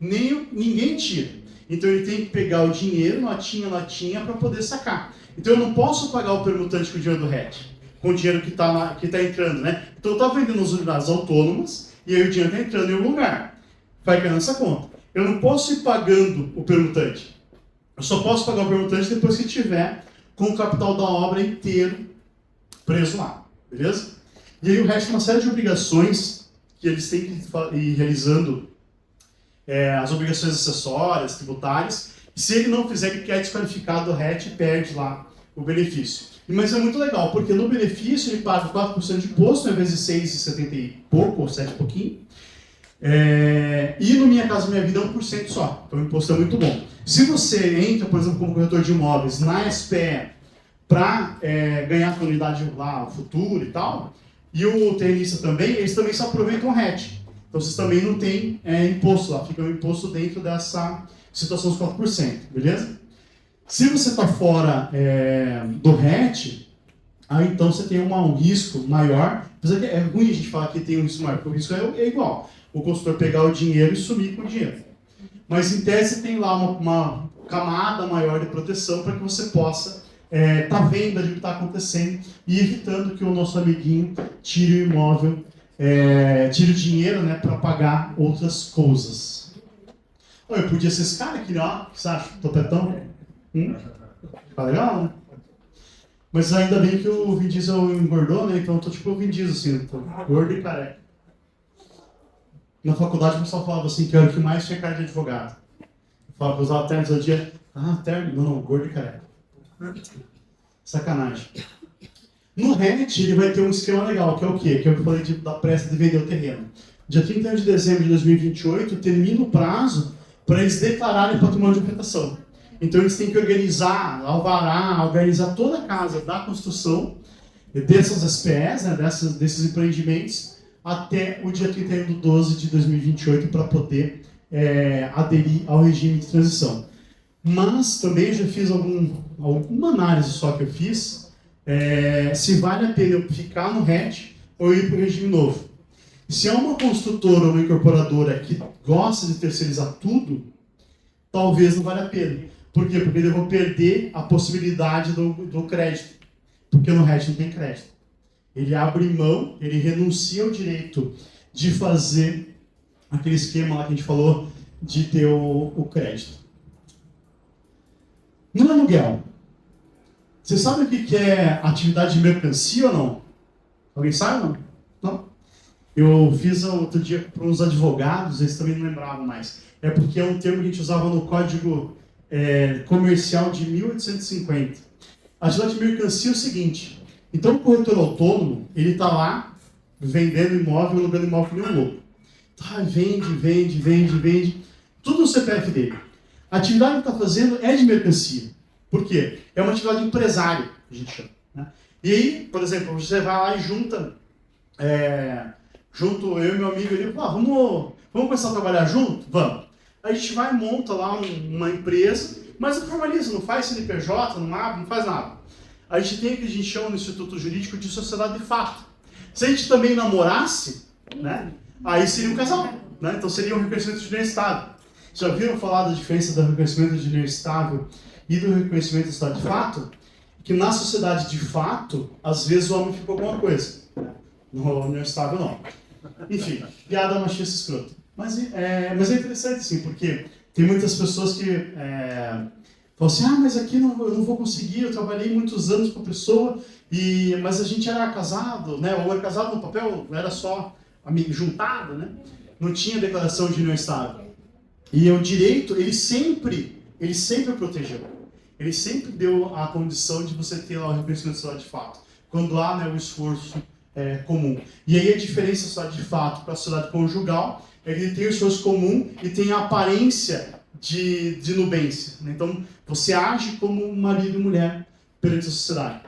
Ninguém tira. Então ele tem que pegar o dinheiro, notinha, para poder sacar. Então eu não posso pagar o permutante com o dinheiro do RET, com o dinheiro que tá entrando, né? Então eu estou vendendo as unidades autônomas e aí o dinheiro está entrando em algum lugar. Vai caindo nessa conta. Eu não posso ir pagando o permutante. Eu só posso pagar o permutante depois que tiver com o capital da obra inteiro preso lá. Beleza? E aí o resto é uma série de obrigações que eles têm que ir realizando, as obrigações acessórias, tributárias. E se ele não fizer, ele quer desqualificar do RET e perde lá o benefício. Mas é muito legal, porque no benefício ele paga 4% de imposto, ao invés de 6,70 e pouco, ou 7 e pouquinho. E no Minha Casa Minha Vida é 1% só. Então o imposto é muito bom. Se você entra, por exemplo, como corretor de imóveis na SPE para ganhar a unidade lá futura e tal, e o tenista também, eles também se aproveitam o RET. Então vocês também não têm imposto lá, fica o imposto dentro dessa situação dos 4%, beleza? Se você está fora do RET, aí então você tem um risco maior. Apesar que é ruim a gente falar que tem um risco maior, porque o risco é igual. O consultor pegar o dinheiro e sumir com o dinheiro. Mas em tese tem lá uma camada maior de proteção para que você possa estar vendo ali o que está acontecendo e evitando que o nosso amiguinho tire o imóvel, tire o dinheiro, né, para pagar outras coisas. Eu podia ser esse cara aqui, ó. O que você acha? Topetão? Tá legal, né? Mas ainda bem que o Vin Diesel engordou, né? Então eu tô tipo o Vin Diesel, assim, tô gordo e careca. Na faculdade o pessoal falava assim, que era o que mais tinha cara de advogado. Eu falava que eu usava terno todo dia. Ah, terno? Não, gordo e careca. Sacanagem. No RET, ele vai ter um esquema legal, que é o quê? Que eu falei da pressa de vender o terreno. Dia 31 de dezembro de 2028, termina o prazo para eles declararem patrimônio de habitação. Então eles têm que organizar, alvará, organizar toda a casa da construção dessas SPEs, né, desses empreendimentos, até o dia 31 de 12 de 2028 para poder aderir ao regime de transição. Mas também já fiz alguma análise só que eu fiz, se vale a pena eu ficar no RET ou ir para o regime novo. Se é uma construtora ou uma incorporadora que gosta de terceirizar tudo, talvez não valha a pena. Por quê? Porque eu vou perder a possibilidade do crédito. Porque no RET não tem crédito. Ele abre mão, ele renuncia ao direito de fazer aquele esquema lá que a gente falou de ter o crédito. No aluguel, você sabe o que é atividade de mercancia ou não? Alguém sabe ou não? Não? Eu fiz outro dia para uns advogados, eles também não lembravam mais. É porque é um termo que a gente usava no Código Comercial de 1850. A atividade de mercancia é o seguinte: então o corretor autônomo, ele está lá vendendo imóvel, alugando imóvel que nem um louco. Tá, vende, tudo no CPF dele. A atividade que ele está fazendo é de mercancia. Por quê? É uma atividade empresária, a gente chama. Né? E aí, por exemplo, você vai lá e junto eu e meu amigo ali, vamos começar a trabalhar junto? Vamos. A gente vai e monta lá uma empresa, mas não formaliza, não faz CNPJ, não abre, não faz nada. A gente tem o que a gente chama no Instituto Jurídico de sociedade de fato. Se a gente também namorasse, né, aí seria um casal. Né? Então seria um reconhecimento de união estável. Já viram falar da diferença do reconhecimento de união estável e do reconhecimento de sociedade de fato? Que na sociedade de fato, às vezes o homem fica com alguma coisa. No união estável, não. Enfim, piada machista escrota. Mas é interessante, sim, porque tem muitas pessoas que falam assim, mas aqui eu não vou conseguir, eu trabalhei muitos anos com a pessoa, mas a gente era casado, né? Ou era casado no papel, era só amigo juntado, né? Não tinha declaração de união estável. E o direito, ele sempre protegeu. Ele sempre deu a condição de você ter lá o reconhecimento de sociedade de fato. Quando há, né, o esforço comum. E aí a diferença da sociedade de fato para a sociedade conjugal é que ele tem o esforço comum e tem a aparência de nubência. Né? Então, você age como marido e mulher perante a sociedade.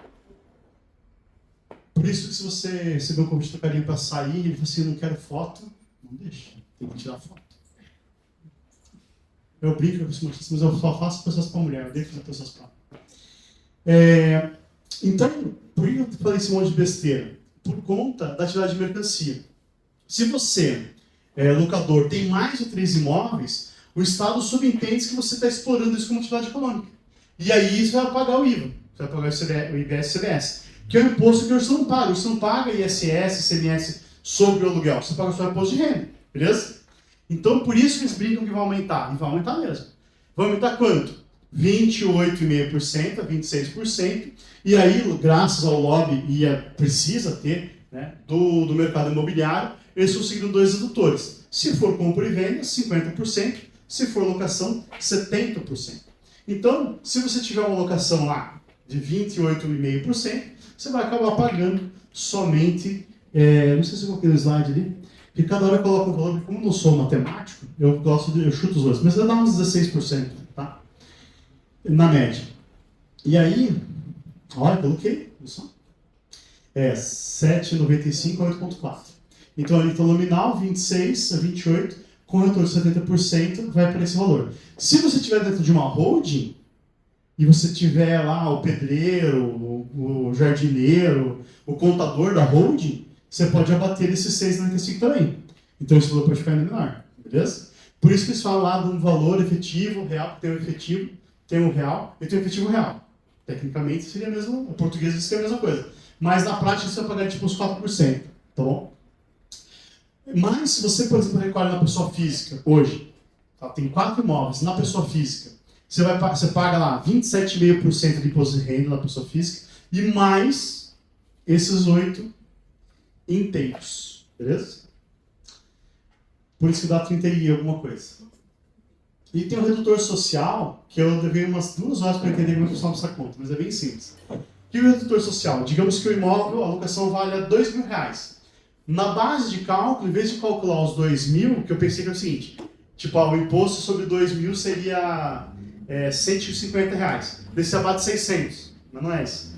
Por isso que se você receber um convite do carinha para sair e você não quer foto, não deixa. Tem que tirar foto. Eu brinco com isso, mas eu só faço pessoas para mulher, eu deixo as pessoas para. Então, por que eu falei esse monte de besteira? Por conta da atividade de mercancia. Se você, locador, tem mais de 3 imóveis, o Estado subentende que você está explorando isso como atividade econômica. E aí você vai pagar o IVA, você vai pagar o IBS e CBS, que é o imposto que você não paga. Você não paga ISS, ICMS sobre o aluguel, você paga só o imposto de renda, beleza? Então, por isso que eles brincam que vai aumentar. E vai aumentar mesmo. Vai aumentar quanto? 28,5% a 26%. E aí, graças ao lobby, precisa ter, né, do mercado imobiliário, eles estão seguindo 2 redutores. Se for compra e venda, 50%. Se for locação, 70%. Então, se você tiver uma locação lá de 28,5%, você vai acabar pagando somente... não sei se eu coloquei no slide ali. Porque cada hora eu coloco um valor, como eu não sou matemático, eu chuto os dois, mas vai dar uns 16%, tá? Na média. E aí, olha, coloquei, isso. 7,95 a 8,4. Então, ele está nominal, 26 a 28, com retorno de 70%, vai para esse valor. Se você estiver dentro de uma holding, e você tiver lá o pedreiro, o jardineiro, o contador da holding, você pode abater esses 6,95 também. Então esse valor pode ficar ainda menor, beleza? Por isso que eles falam lá de um valor efetivo, real, tem o efetivo, tem o real e tem o efetivo real. Tecnicamente seria a mesma, o português seria a mesma coisa. Mas na prática você vai pagar tipo uns 4%, tá bom? Mas se você, por exemplo, recolhe na pessoa física, hoje, tá, tem 4 imóveis na pessoa física, você paga lá 27,5% de imposto de renda na pessoa física e mais esses 8 inteiros, beleza? Por isso que dá 30 e alguma coisa. E tem o redutor social, que eu levei umas 2 horas para entender como é que funciona essa conta, mas é bem simples. E o redutor social? Digamos que o imóvel, a locação vale R$2.000. Na base de cálculo, em vez de calcular os 2.000, que eu pensei que é o seguinte, tipo, o imposto sobre 2.000 seria R$150. Daí você abate 600, mas não é isso.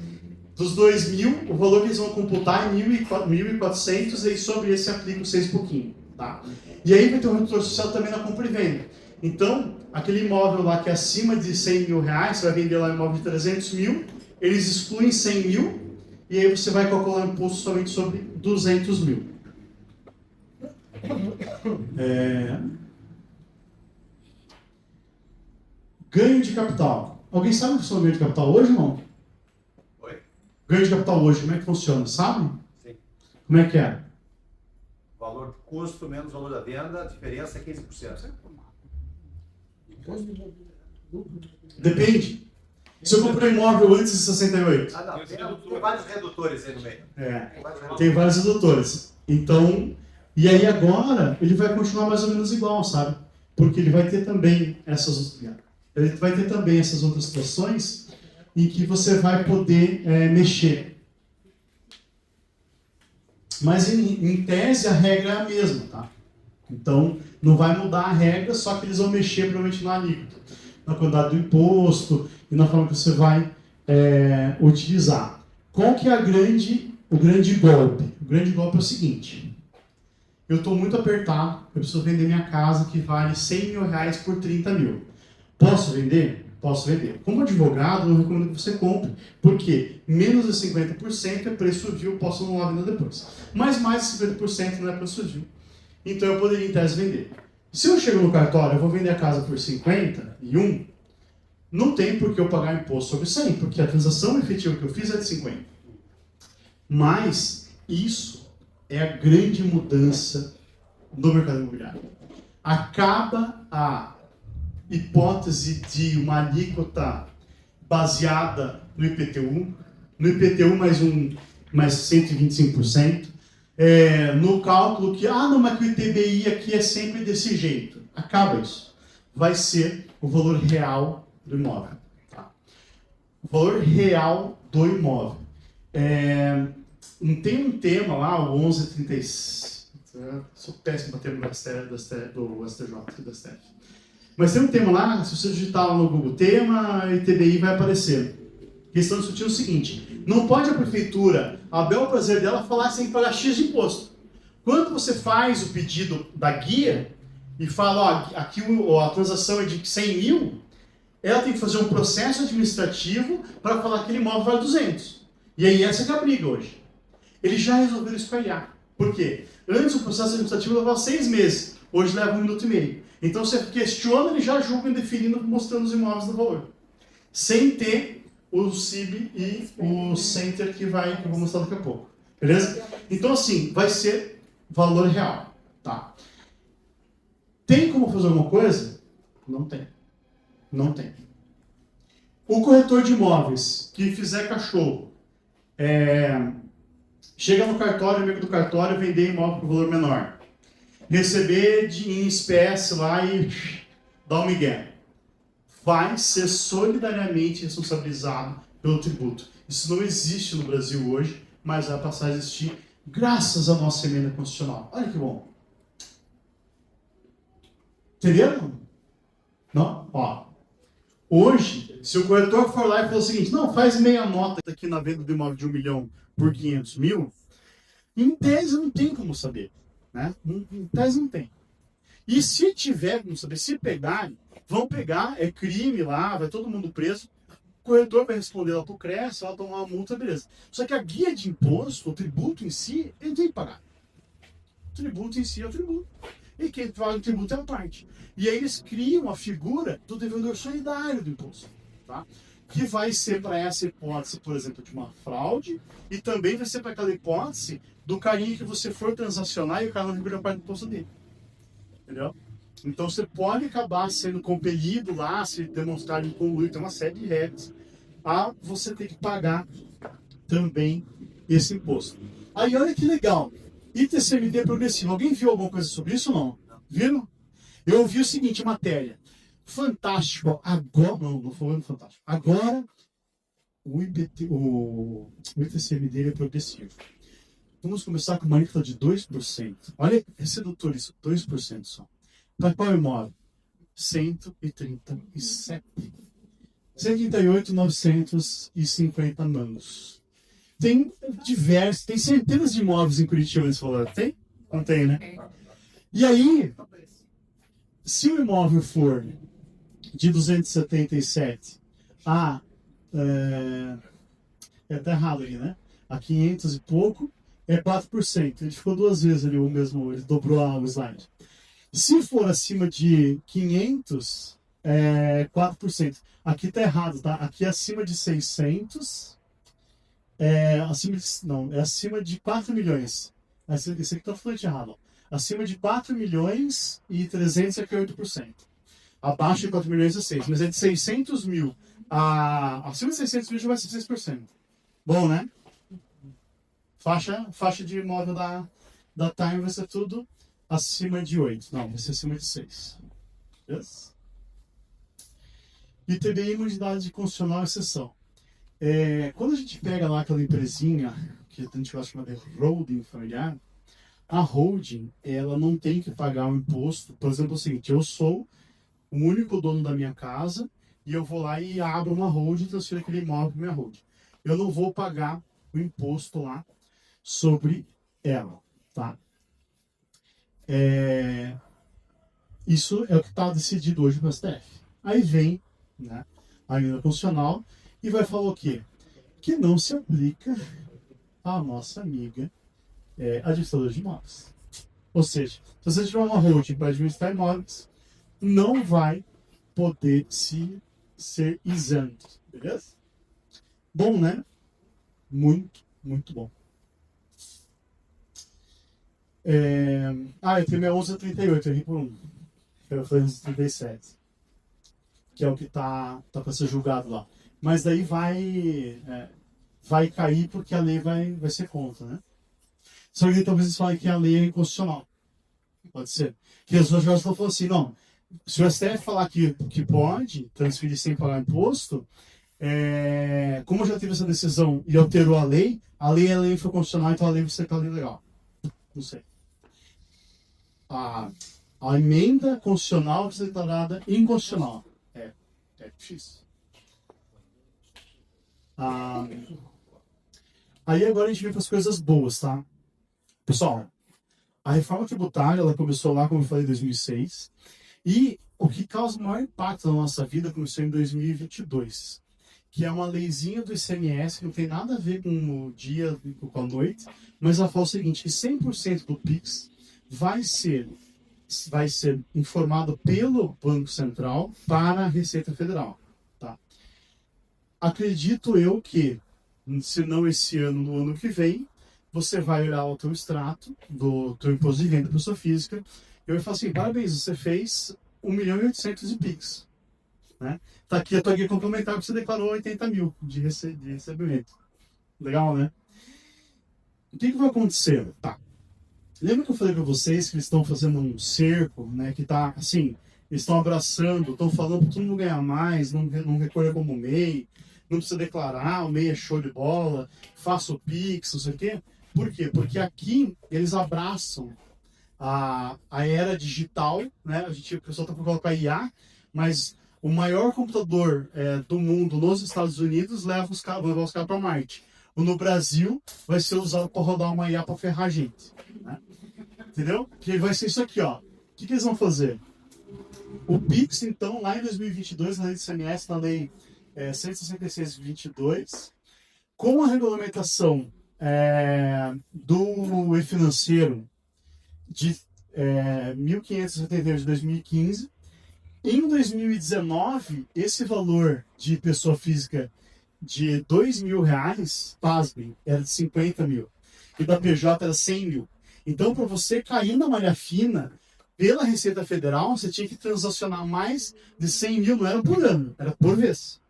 Dos 2.000, o valor que eles vão computar é 1.400 e sobre esse aplica os 6 pouquinho. Tá? E aí vai ter um redutor social também na compra e venda. Então, aquele imóvel lá que é acima de R$100.000, você vai vender lá um imóvel de 300 mil, eles excluem 100 mil, e aí você vai calcular o imposto somente sobre 200 mil. Ganho de capital. Alguém sabe o que funciona o ganho de capital hoje, não? Oi? Ganho de capital hoje, como é que funciona? Sabe? Sim. Como é que é? Valor do custo menos valor da venda, a diferença é 15%. Depende. Se eu comprei um imóvel antes de 68. Ah, não, tem vários redutores aí no meio. Tem vários redutores. Então, e aí agora ele vai continuar mais ou menos igual, sabe? Porque ele vai ter também essas outras situações em que você vai poder mexer. Mas em tese a regra é a mesma, tá? Então não vai mudar a regra, só que eles vão mexer provavelmente na alíquota, na quantidade do imposto e na forma que você vai utilizar. Qual que é o grande golpe? O grande golpe é o seguinte: eu estou muito apertado, eu preciso vender minha casa que vale R$100.000 por 30 mil. Posso vender? Posso vender. Como advogado, eu recomendo que você compre, porque menos de 50% é preço vil, posso anular a venda depois. Mas mais de 50% não é preço vil. Então eu poderia, em tese, vender. Se eu chego no cartório, eu vou vender a casa por 51, não tem por que eu pagar imposto sobre 100, porque a transação efetiva que eu fiz é de 50. Mas isso é a grande mudança no mercado imobiliário. Acaba a hipótese de uma alíquota baseada no IPTU mais 125%, no cálculo que, não, mas que o ITBI aqui é sempre desse jeito. Acaba isso. Vai ser o valor real do imóvel. Tá? O valor real do imóvel. Tem um tema lá, o 1136. Sou péssimo para termo do STJ, do STF. Mas tem um tema lá, se você digitar lá no Google tema, ITBI vai aparecer. Eles estão discutindo o seguinte: não pode a prefeitura, a bel prazer dela, falar sem pagar X de imposto. Quando você faz o pedido da guia e fala, aqui a transação é de 100 mil, ela tem que fazer um processo administrativo para falar que aquele imóvel vale 200. E aí essa é a briga hoje. Eles já resolveram espalhar. Por quê? Antes o processo administrativo levava 6 meses, hoje leva 1 minuto e meio. Então você questiona, ele já julga definindo, mostrando os imóveis do valor. Sem ter o CIB e o Center que eu vou mostrar daqui a pouco. Beleza? Então assim, vai ser valor real. Tá? Tem como fazer alguma coisa? Não tem. Não tem. O corretor de imóveis que fizer cachorro, chega no cartório, amigo do cartório, vender imóvel por valor menor. Receber em espécie lá e dar um migué. Vai ser solidariamente responsabilizado pelo tributo. Isso não existe no Brasil hoje, mas vai passar a existir graças à nossa emenda constitucional. Olha que bom. Entenderam? Não? Ó. Hoje, se o corretor for lá e falar o seguinte: não, faz meia nota aqui na venda do imóvel de 1 milhão por 500 mil, em tese não tem como saber. Né? Em tese não tem. E se tiver como saber, se pegarem, vão pegar, é crime lá, vai todo mundo preso, O corretor vai responder lá pro CRES, ela tomar uma multa, beleza. Só que a guia de imposto, o tributo em si, ele tem que pagar. O tributo em si é o tributo. E quem paga o tributo é a parte. E aí eles criam a figura do devedor solidário do imposto. Tá? Que vai ser para essa hipótese, por exemplo, de uma fraude, e também vai ser para aquela hipótese do carinha que você for transacionar e o cara não recebeu a parte do imposto dele. Entendeu? Então você pode acabar sendo compelido lá, se demonstrar incongruente, tem uma série de regras, a você ter que pagar também esse imposto. Aí olha que legal, ITCMD progressivo. Alguém viu alguma coisa sobre isso ou não? Viram? Eu ouvi o seguinte, matéria. Fantástico. Agora, não foi fantástico. Agora, o ITCMD é progressivo. Vamos começar com uma alíquota de 2%. Olha, é sedutor isso, 2% só. Para qual imóvel? 137. 138.950 mangos. Tem diversos, tem centenas de imóveis em Curitiba nesse valor. Tem? Não tem, né? E aí, se o imóvel for de 277 a... tá errado ali, né? A 500 e pouco, é 4%. Ele ficou duas vezes ali o mesmo, ele dobrou o slide. Se for acima de 500, é 4%. Aqui está errado, tá? Aqui é acima de 600, é acima de 4 milhões. Esse aqui está totalmente errado. Acima de 4 milhões e 300 é que é 8%. Abaixo de 4 milhões é 6. Mas é de 600 mil. Acima de 600 mil já vai ser 6%. Bom, né? Faixa de imóvel da Time vai ser tudo acima de 8. Não, vai ser acima de 6. Yes? ITBI, imunidade constitucional, exceção. Quando a gente pega lá aquela empresinha, que a gente vai chamar de holding familiar, a holding, ela não tem que pagar o imposto. Por exemplo, é o seguinte, eu sou o único dono da minha casa e eu vou lá e abro uma holding e transfiro aquele imóvel para minha holding. Eu não vou pagar o imposto lá sobre ela, tá? Isso é o que está decidido hoje no STF. Aí vem, né, a emenda constitucional e vai falar o quê? Que não se aplica à nossa amiga administradora de imóveis. Ou seja, se você tiver uma holding para administrar imóveis, não vai poder ser isento, beleza? Bom, né? Muito, muito bom. Eu tenho 1138, eu errei por 1. Eu falei 1137. Que é o que tá para ser julgado lá. Mas daí vai cair porque a lei vai ser contra, né? Só que talvez eles falem que a lei é inconstitucional. Pode ser. Que as duas jogos falam assim, não. Se o STF falar que pode transferir sem pagar imposto, como já teve essa decisão e alterou a lei foi constitucional, então a lei vai ser aquela lei legal. Não sei. A emenda constitucional vai ser declarada inconstitucional. É difícil. Aí agora a gente vem para as coisas boas, tá? Pessoal, a reforma tributária, ela começou lá, como eu falei, em 2006. E o que causa o maior impacto na nossa vida começou em 2022. Que é uma leizinha do ICMS, que não tem nada a ver com o dia, com a noite. Mas ela fala o seguinte, que 100% do PIX vai ser informado pelo Banco Central para a Receita Federal. Tá? Acredito eu que, se não esse ano, no ano que vem, você vai olhar o teu extrato do teu imposto de renda para pessoa física e vai falar assim, parabéns, você fez 1.800.000 de PIX. Né? Tá aqui a tua guia complementar que você declarou 80 mil de recebimento. Legal, né? O que vai acontecer? Tá. Lembra que eu falei para vocês que eles estão fazendo um cerco, né? Que tá assim, eles estão abraçando, estão falando para todo mundo ganhar mais, não recolher como MEI, não precisa declarar, o MEI é show de bola, faça o PIX, não sei o quê. Por quê? Porque aqui eles abraçam a era digital, né? O pessoal está por colocar IA, mas o maior computador do mundo nos Estados Unidos vai levar os caras para Marte. No Brasil vai ser usado para rodar uma IA para ferrar a gente. Né? Entendeu? Que vai ser isso aqui, ó. O que eles vão fazer? O PIX, então, lá em 2022, na lei do ICMS, na lei 166/22, com a regulamentação do e-financeiro de 1578 de 2015. Em 2019, esse valor de pessoa física de R$2.000, pasmem, era de 50 mil. E da PJ era 100 mil. Então, para você cair na malha fina, pela Receita Federal, você tinha que transacionar mais de 100 mil, não era por ano, era por vez.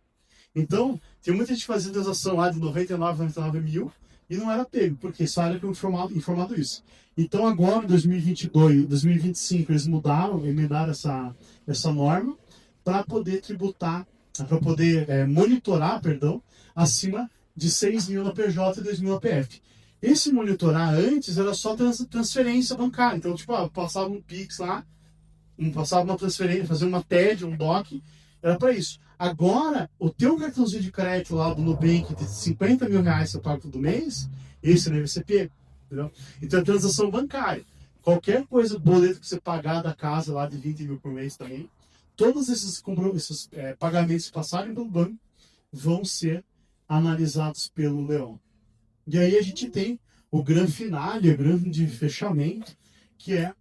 Então, tem muita gente fazendo transação lá de 99 mil e não era pego, porque só era informado isso. Então, agora, em 2022, 2025, eles emendaram essa norma para poder tributar, para poder monitorar, acima de 6 mil na PJ e 2 mil na PF. Esse monitorar antes era só transferência bancária. Então, tipo, passava um Pix lá, passava uma transferência, fazia uma TED, um DOC, era para isso. Agora, o teu cartãozinho de crédito lá do Nubank de 50 mil reais que você paga todo mês, esse deve ser pego. Entendeu? Então, é transação bancária. Qualquer coisa, boleto que você pagar da casa lá de 20 mil por mês também, todos esses pagamentos que passarem pelo banco vão ser analisados pelo Leão. E aí a gente tem o grande finale, o grande fechamento, que é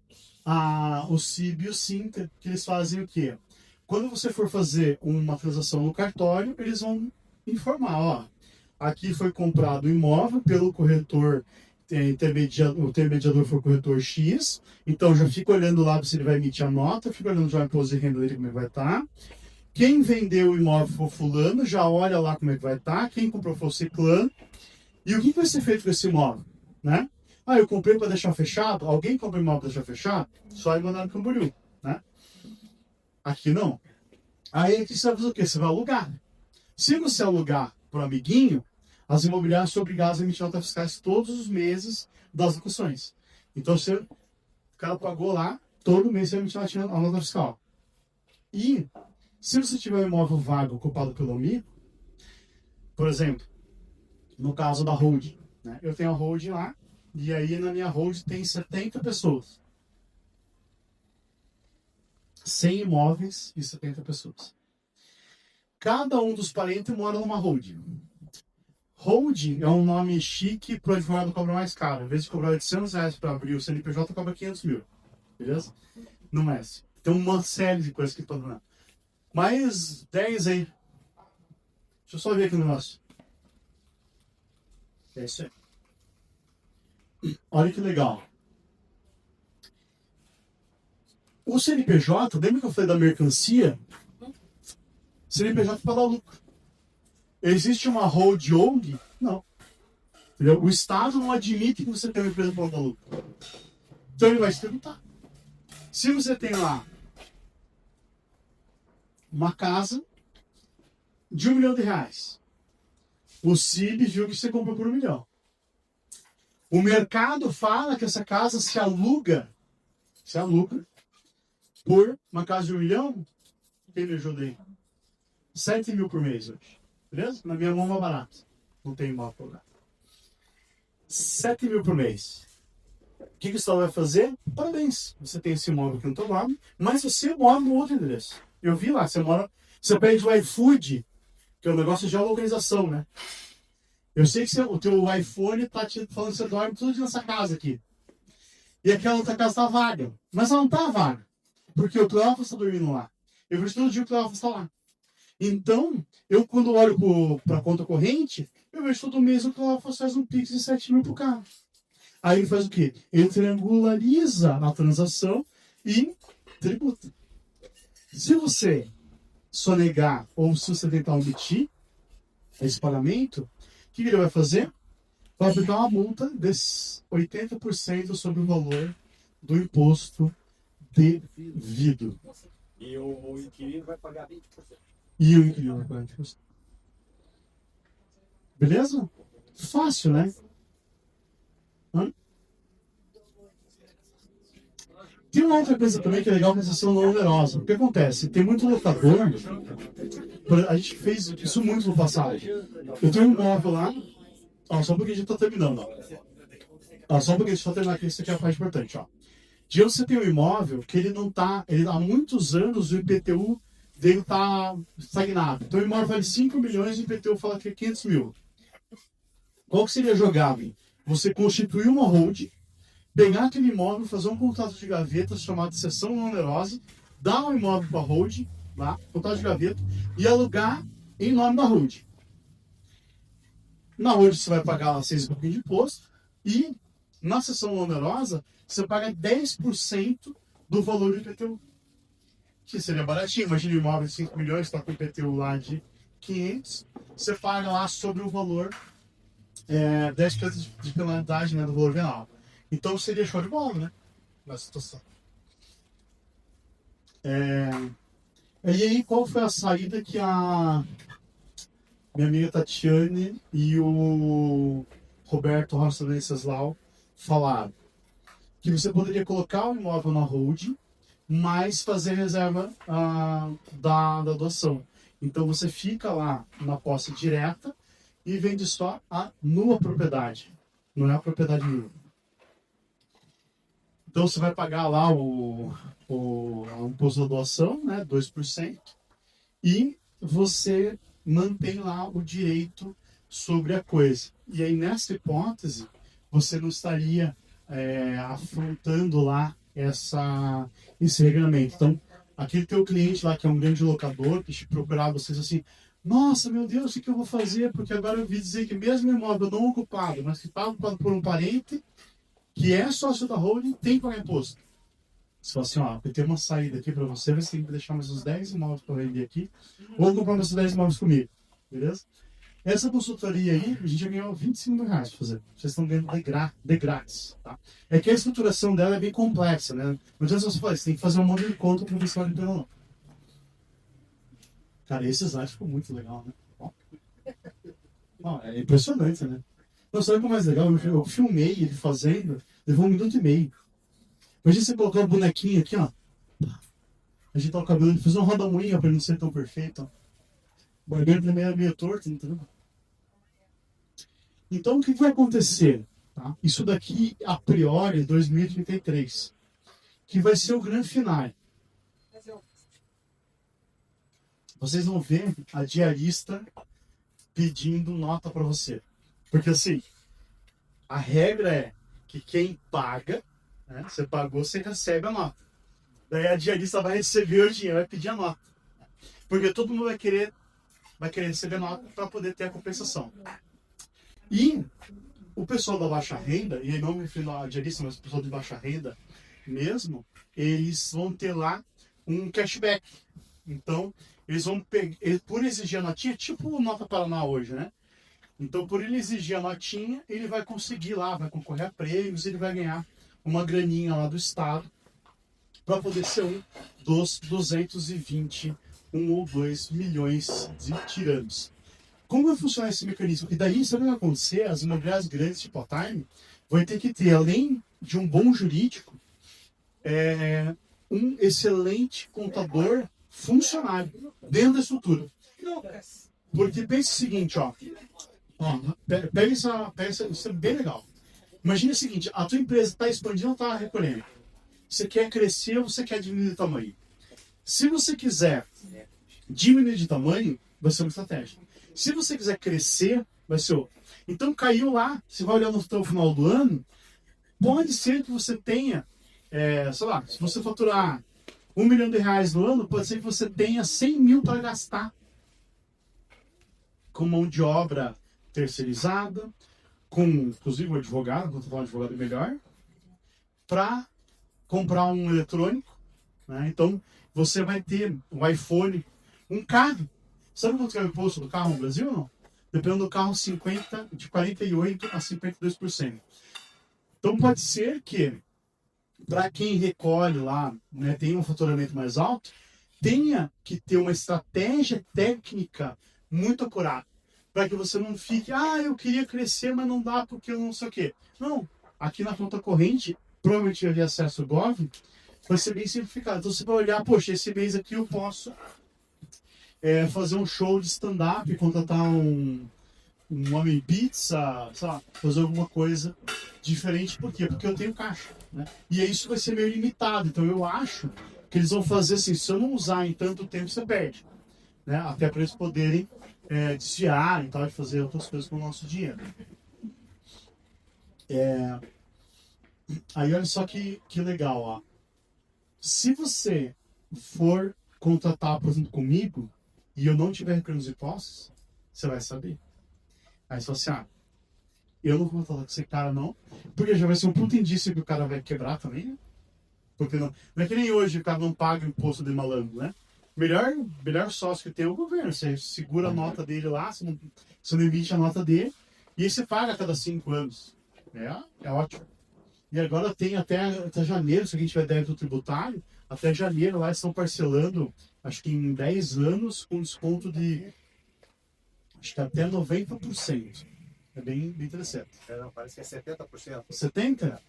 o CIB e o SINTA, que eles fazem o quê? Quando você for fazer uma transação no cartório, eles vão informar, ó, aqui foi comprado o imóvel pelo corretor, o intermediador foi o corretor X, então já fica olhando lá se ele vai emitir a nota, fica olhando já o imposto de renda dele como é que vai estar. Quem vendeu o imóvel for fulano, já olha lá como é que vai estar, quem comprou for ciclano. E o que vai ser feito com esse imóvel? Né? Eu comprei para deixar fechado. Alguém comprou imóvel para deixar fechado? Só ir mandar no Camboriú. Né? Aqui não. Aí aqui você vai fazer o quê? Você vai alugar. Se você alugar para o amiguinho, as imobiliárias são obrigadas a emitir notas fiscais todos os meses das locações. Então, o cara pagou lá, todo mês você vai emitir a nota fiscal. E, se você tiver um imóvel vago ocupado pelo amigo, por exemplo, no caso da holding, né? Eu tenho a holding lá, e aí na minha holding tem 70 pessoas. 100 imóveis e 70 pessoas. Cada um dos parentes mora numa holding. Holding é um nome chique para o advogado cobrar mais caro. Em vez de cobrar R$800 para abrir o CNPJ, cobra 500 mil. Beleza? Não é assim. Tem uma série de coisas que estão dando. Mais 10 aí. Deixa eu só ver aqui o negócio. É isso aí. Olha que legal. O CNPJ, lembra que eu falei da mercancia? CNPJ para dar lucro. Existe uma hold ONG? Não. Entendeu? O Estado não admite que você tenha uma empresa para dar lucro. Então ele vai se tributar. Se você tem lá uma casa de R$1 milhão, o CIB viu que você comprou por R$1 milhão. O mercado fala que essa casa se aluga por uma casa de R$1 milhão. Quem me ajuda aí? 7 mil por mês hoje. Beleza? Na minha mão é mais barato. Não tem imóvel para pagar. 7 mil por mês. O que o Estado vai fazer? Parabéns. Você tem esse imóvel aqui no teu nome, mas você mora no outro endereço. Eu vi lá, você pede o iFood, que é um negócio de geolocalização, né? Eu sei que o teu iPhone tá te falando que você dorme tudo nessa casa aqui. E aquela outra casa tá vaga. Mas ela não tá vaga. Porque o Cleófas está dormindo lá. Eu vejo todo dia o Cleófas está lá. Então, eu quando olho para a conta corrente, eu vejo todo mês o Cleófas faz um Pix de 7 mil pro carro. Aí ele faz o quê? Ele triangulariza a transação e tributa. Se você sonegar ou se você tentar omitir esse pagamento, o que ele vai fazer? Vai aplicar uma multa de 80% sobre o valor do imposto devido. E o inquilino vai pagar 20%. E o inquilino vai pagar 20%. Beleza? Fácil, né? Tem uma outra coisa também que é legal, que é a questão não onerosa. O que acontece? Tem muito locador. A gente fez isso muito no passado. Eu tenho um imóvel lá. Só porque a gente está terminando. Só porque a gente está terminando aqui, isso aqui é a parte importante. Digamos que você tem um imóvel que ele não está. Há muitos anos o IPTU Dele tá estagnado. Então o imóvel vale 5 milhões e o IPTU fala que é 500 mil. Qual que seria jogável? Você constituir uma hold, pegar aquele imóvel, fazer um contrato de gaveta chamado cessão não onerosa, dar o imóvel para a hold, lá, contrato de gaveta, e alugar em nome da hold. Na hold você vai pagar lá 6 pouquinho de imposto, e na cessão não onerosa você paga 10% do valor do IPTU. Que seria baratinho. Imagina o imóvel de 5 milhões, está com o IPTU lá de 500, você paga lá sobre o valor 10% de penalidade, né, do valor venal. Então seria show de bola, né? Nessa situação. E aí, qual foi a saída que a minha amiga Tatiane e o Roberto Rossi Venceslau falaram? Que você poderia colocar o imóvel na holding, mas fazer reserva da doação. Então você fica lá na posse direta e vende só a nua propriedade, não é a propriedade nua. Então você vai pagar lá o imposto da doação, né, 2%, e você mantém lá o direito sobre a coisa. E aí, nessa hipótese, você não estaria afrontando lá esse regulamento. Então, aquele teu cliente lá, que é um grande locador, que te procurar vocês assim, nossa, meu Deus, o que eu vou fazer? Porque agora eu vi dizer que mesmo imóvel não ocupado, mas que está ocupado por um parente, que é sócio da holding, tem que pagar imposto. Você fala assim, ó, eu tenho uma saída aqui para você, você tem que deixar mais uns 10 imóveis para vender aqui, ou comprar mais 10 imóveis comigo, beleza? Essa consultoria aí, a gente já ganhou 25 mil reais para fazer. Vocês estão ganhando de grátis, tá? É que a estruturação dela é bem complexa, né? Não adianta você falar, você tem que fazer um monte de conta para ver se vale a pena ou não. Cara, esse slide ficou muito legal, né? Não, é impressionante, né? Não, sabe o que é mais legal? Eu filmei ele fazendo, levou 1 minuto e meio. Imagina você colocar o bonequinho aqui, ó. Ajeitar o cabelo, fazer uma roda-moinha para ele não ser tão perfeito, ó. O barbeiro também é meio torto, entendeu? Então, o que vai acontecer? Tá? Isso daqui, a priori, 2033, que vai ser o grande final. Vocês vão ver a diarista pedindo nota para você. Porque assim, a regra é que quem paga, né, você pagou, você recebe a nota. Daí a diarista vai receber o dinheiro, vai pedir a nota. Porque todo mundo vai querer receber nota para poder ter a compensação. E o pessoal da baixa renda, e não me refiro a diarista, mas o pessoal de baixa renda mesmo, eles vão ter lá um cashback. Então, eles vão pegar, por exigir a notinha, tipo o Nota Paraná hoje, né? Então, por ele exigir a notinha, ele vai conseguir lá, vai concorrer a prêmios, ele vai ganhar uma graninha lá do Estado para poder ser um dos 221 ou 2 milhões de tiranos. Como vai funcionar esse mecanismo? E daí, se não acontecer, as imobiliárias grandes, tipo a Time, vão ter que ter, além de um bom jurídico, um excelente contador funcionário dentro da estrutura. Porque pensa o seguinte, ó. Pega isso é bem legal. Imagina o seguinte, a tua empresa está expandindo ou está recolhendo? Você quer crescer ou você quer diminuir de tamanho? Se você quiser diminuir de tamanho, vai ser uma estratégia. Se você quiser crescer, vai ser outra. Então caiu lá, você vai olhar no final do ano, pode ser que você tenha, sei lá, se você faturar R$1 milhão no ano, pode ser que você tenha 100 mil para gastar com mão de obra terceirizada, com inclusive um advogado, quando eu falar advogado é melhor, para comprar um eletrônico, né? Então você vai ter um iPhone, um carro. Sabe quanto é o imposto do carro no Brasil ou não? Dependendo do carro, de 48% a 52%. Então pode ser que, para quem recolhe lá, né, tem um faturamento mais alto, tenha que ter uma estratégia técnica muito acurada. Para que você não fique, eu queria crescer, mas não dá porque eu não sei o quê. Não, aqui na conta corrente, provavelmente vai haver acesso ao Gov, vai ser bem simplificado. Então você vai olhar, poxa, esse mês aqui eu posso fazer um show de stand-up, contratar um homem pizza, sei lá, fazer alguma coisa diferente. Por quê? Porque eu tenho caixa, né? E isso vai ser meio limitado. Então eu acho que eles vão fazer assim, se eu não usar em tanto tempo, você perde. Né? Até para eles poderem desviar e tal, e fazer outras coisas com o nosso dinheiro. Aí olha só que legal, ó. Se você for contratar, por exemplo, comigo, e eu não tiver recolhido os impostos, você vai saber. Aí você fala assim, eu não vou contratar com esse cara não, porque já vai ser um puto indício que o cara vai quebrar também, né? Porque não é que nem hoje o cara não paga o imposto de malandro, né? Melhor sócio que tem é o governo. Você segura a nota dele lá, você não emite a nota dele, e aí você paga a cada 5 anos. É ótimo. E agora tem até janeiro, se a gente tiver débito tributário, até janeiro lá estão parcelando, acho que em 10 anos, com desconto de, acho que até 90%. É bem interessante. Não, parece que é 70%. 70%?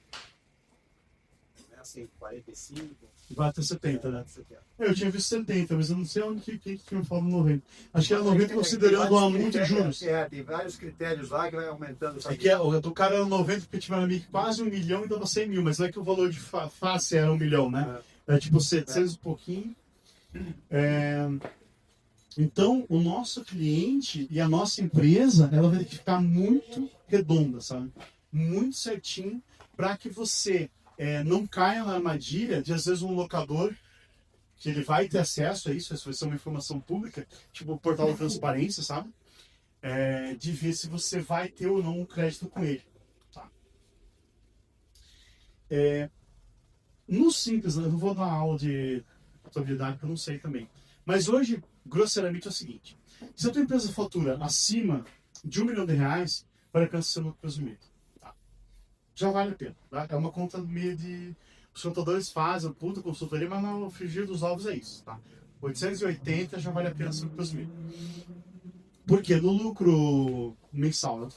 Não é assim, 45%. Vai até 70%, né? 70%. Eu tinha visto 70%, mas eu não sei onde que tinha falado 90%. Acho que era 90% considerando o aumento de juros. Tem vários critérios lá que vai aumentando. É que o do cara era 90 porque tinha quase 1 milhão e dava 100 mil, mas não é que o valor de face era 1 milhão, né? É tipo 700 e pouquinho. Então, o nosso cliente e a nossa empresa, ela vai ter que ficar muito redonda, sabe? Muito certinho para que você não caia na armadilha de, às vezes, um locador que ele vai ter acesso a isso vai ser uma informação pública, tipo o portal de transparência, sabe? De ver se você vai ter ou não um crédito com ele. Tá? No simples, eu não vou dar aula de contabilidade porque eu não sei também. Mas hoje, grosseiramente, é o seguinte: se a tua empresa fatura acima de R$1 milhão, vale a pena ser lucro presumido. Tá? Já vale a pena. Tá? É uma conta meio de... Os contadores fazem puta consultoria, mas no frigir dos ovos é isso. Tá? 880 já vale a pena ser lucro presumido. Porque no lucro mensal, né?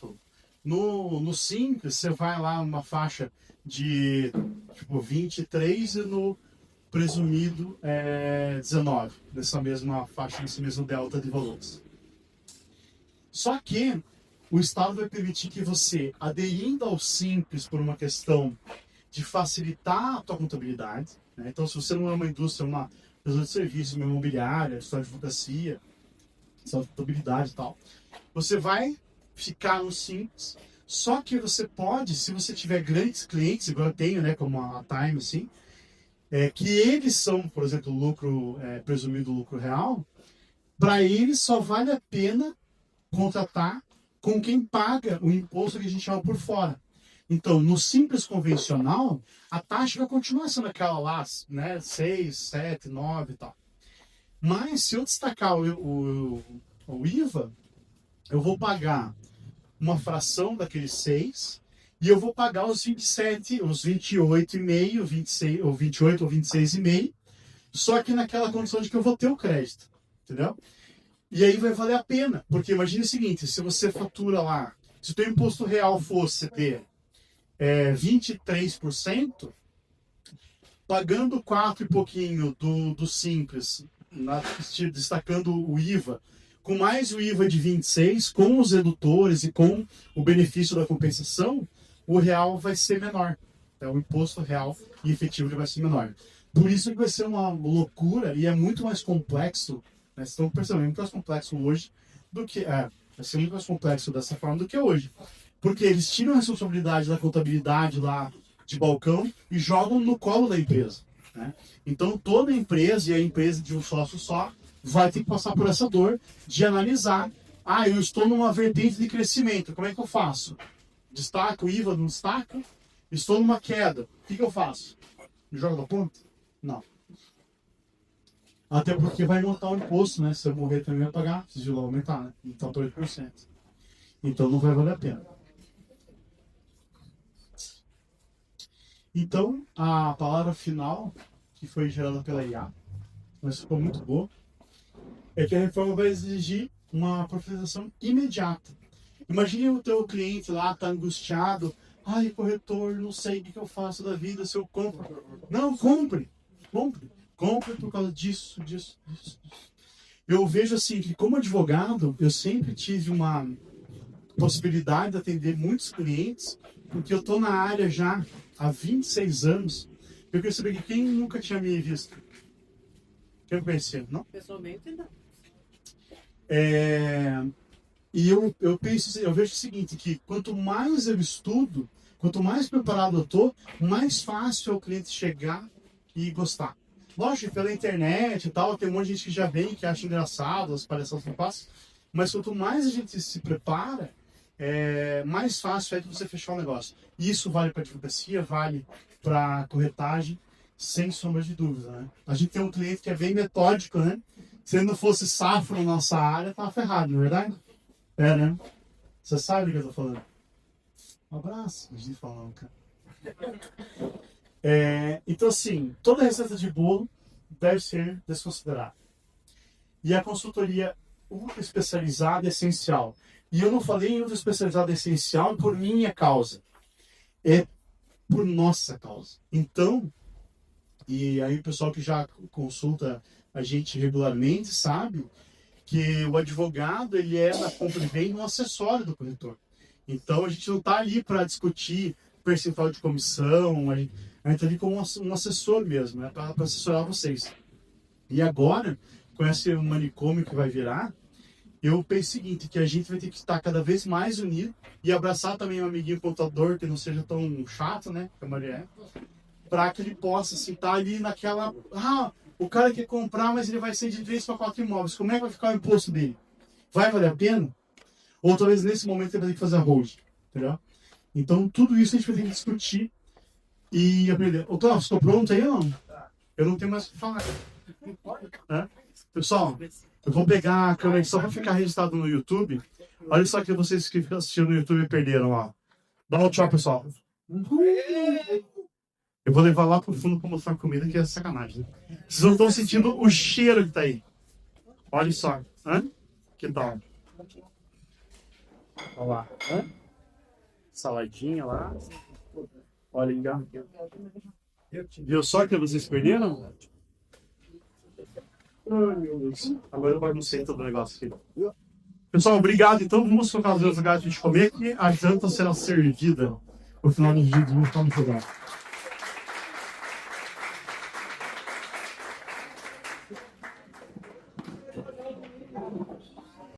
No simples, você vai lá numa faixa de tipo 23 e no presumido 19, nessa mesma faixa, nesse mesmo delta de valores. Só que o Estado vai permitir que você, aderindo ao simples por uma questão de facilitar a tua contabilidade, né? Então, se você não é uma indústria, uma empresa de serviço, uma imobiliária, história de advocacia, história de contabilidade e tal, você vai ficar no simples. Só que você pode, se você tiver grandes clientes, igual eu tenho, né, como a Time, assim, que eles são, por exemplo, lucro presumido lucro real, para eles só vale a pena contratar com quem paga o imposto que a gente chama por fora. Então, no simples convencional, a taxa vai continuar sendo aquela lá, né, 6, 7, 9 e tal. Mas se eu destacar o IVA, eu vou pagar uma fração daqueles 6 e eu vou pagar os 27, os 28,5, 26, ou 28 ou 26,5, só que naquela condição de que eu vou ter o crédito, entendeu? E aí vai valer a pena, porque imagine o seguinte: se você fatura lá, se o teu imposto real fosse de 23%, pagando 4 e pouquinho do simples, destacando o IVA, com mais o IVA de 26, com os redutores e com o benefício da compensação, o real vai ser menor. Então, o imposto real e efetivo vai ser menor. Por isso que vai ser uma loucura e é muito mais complexo, né? Vocês estão percebendo, é muito mais complexo hoje do que... vai ser muito mais complexo dessa forma do que hoje. Porque eles tiram a responsabilidade da contabilidade lá de balcão e jogam no colo da empresa, né? Então, toda empresa, e a empresa de um sócio só, vai ter que passar por essa dor de analisar. Eu estou numa vertente de crescimento, como é que eu faço? Destaco o IVA, não destaco? Estou numa queda, o que eu faço? Me jogo da ponta? Não. Até porque vai montar o imposto, né? Se eu morrer também vai pagar, se vai aumentar, né? Então, por 8%. Então, não vai valer a pena. Então, a palavra final, que foi gerada pela IA, mas ficou muito boa, é que a reforma vai exigir uma profissionalização imediata. Imagine o teu cliente lá, tá angustiado, corretor, não sei o que eu faço da vida, se eu compro. Não, compre por causa disso. Eu vejo assim, que como advogado, eu sempre tive uma possibilidade de atender muitos clientes, porque eu tô na área já há 26 anos. Eu percebi que quem nunca tinha me visto, Quer me conhecer, não? Pessoalmente, não. E eu penso, eu vejo o seguinte, que quanto mais eu estudo, quanto mais preparado eu tô, mais fácil é o cliente chegar e gostar. Lógico, pela internet e tal, tem um monte de gente que já vem, que acha engraçado as palhaçadas que eu faço, mas quanto mais a gente se prepara, mais fácil é de você fechar o negócio. E isso vale para advocacia, vale para corretagem, sem sombra de dúvida, né? A gente tem um cliente que é bem metódico, né? Se ele não fosse safro na nossa área, tava ferrado, não é verdade? Né? Você sabe do que eu tô falando. Um abraço, não de falar, cara. Então, assim, toda receita de bolo deve ser desconsiderada. E a consultoria ultra especializada é essencial. E eu não falei em ultra especializada essencial por minha causa. É por nossa causa. Então, e aí o pessoal que já consulta a gente regularmente sabe que o advogado, ele é na compra e venda um acessório do corretor. Então, a gente não está ali para discutir percentual de comissão, a gente está ali como um assessor mesmo, né, para assessorar vocês. E agora, com esse manicômio que vai virar, eu penso o seguinte, que a gente vai ter que estar cada vez mais unido e abraçar também um amiguinho contador que não seja tão chato, né, que a Maria para que ele possa assim, estar ali naquela... o cara quer comprar, mas ele vai ser de 3 para 4 imóveis. Como é que vai ficar o imposto dele? Vai valer a pena? Ou talvez nesse momento ele vai ter que fazer a hold, entendeu? Então, tudo isso a gente vai ter que discutir e aprender. Ô, Cláudio, estou pronto aí ou não? Eu não tenho mais o que falar. Pessoal, eu vou pegar a câmera só para ficar registrado no YouTube. Olha só que vocês que assistiram no YouTube perderam, ó. Dá um tchau, pessoal. Eu vou levar lá pro fundo para mostrar a comida, que é sacanagem, né? Vocês não estão sentindo o cheiro que tá aí. Olha só. Que tal? Olha lá. Saladinha lá. Olha aí. Viu só que vocês perderam? Ai, meu Deus. Agora eu baguncei todo o negócio aqui. Pessoal, obrigado. Então vamos colocar os lugares de comer, que a janta será servida no final do vídeo. Vamos jogar.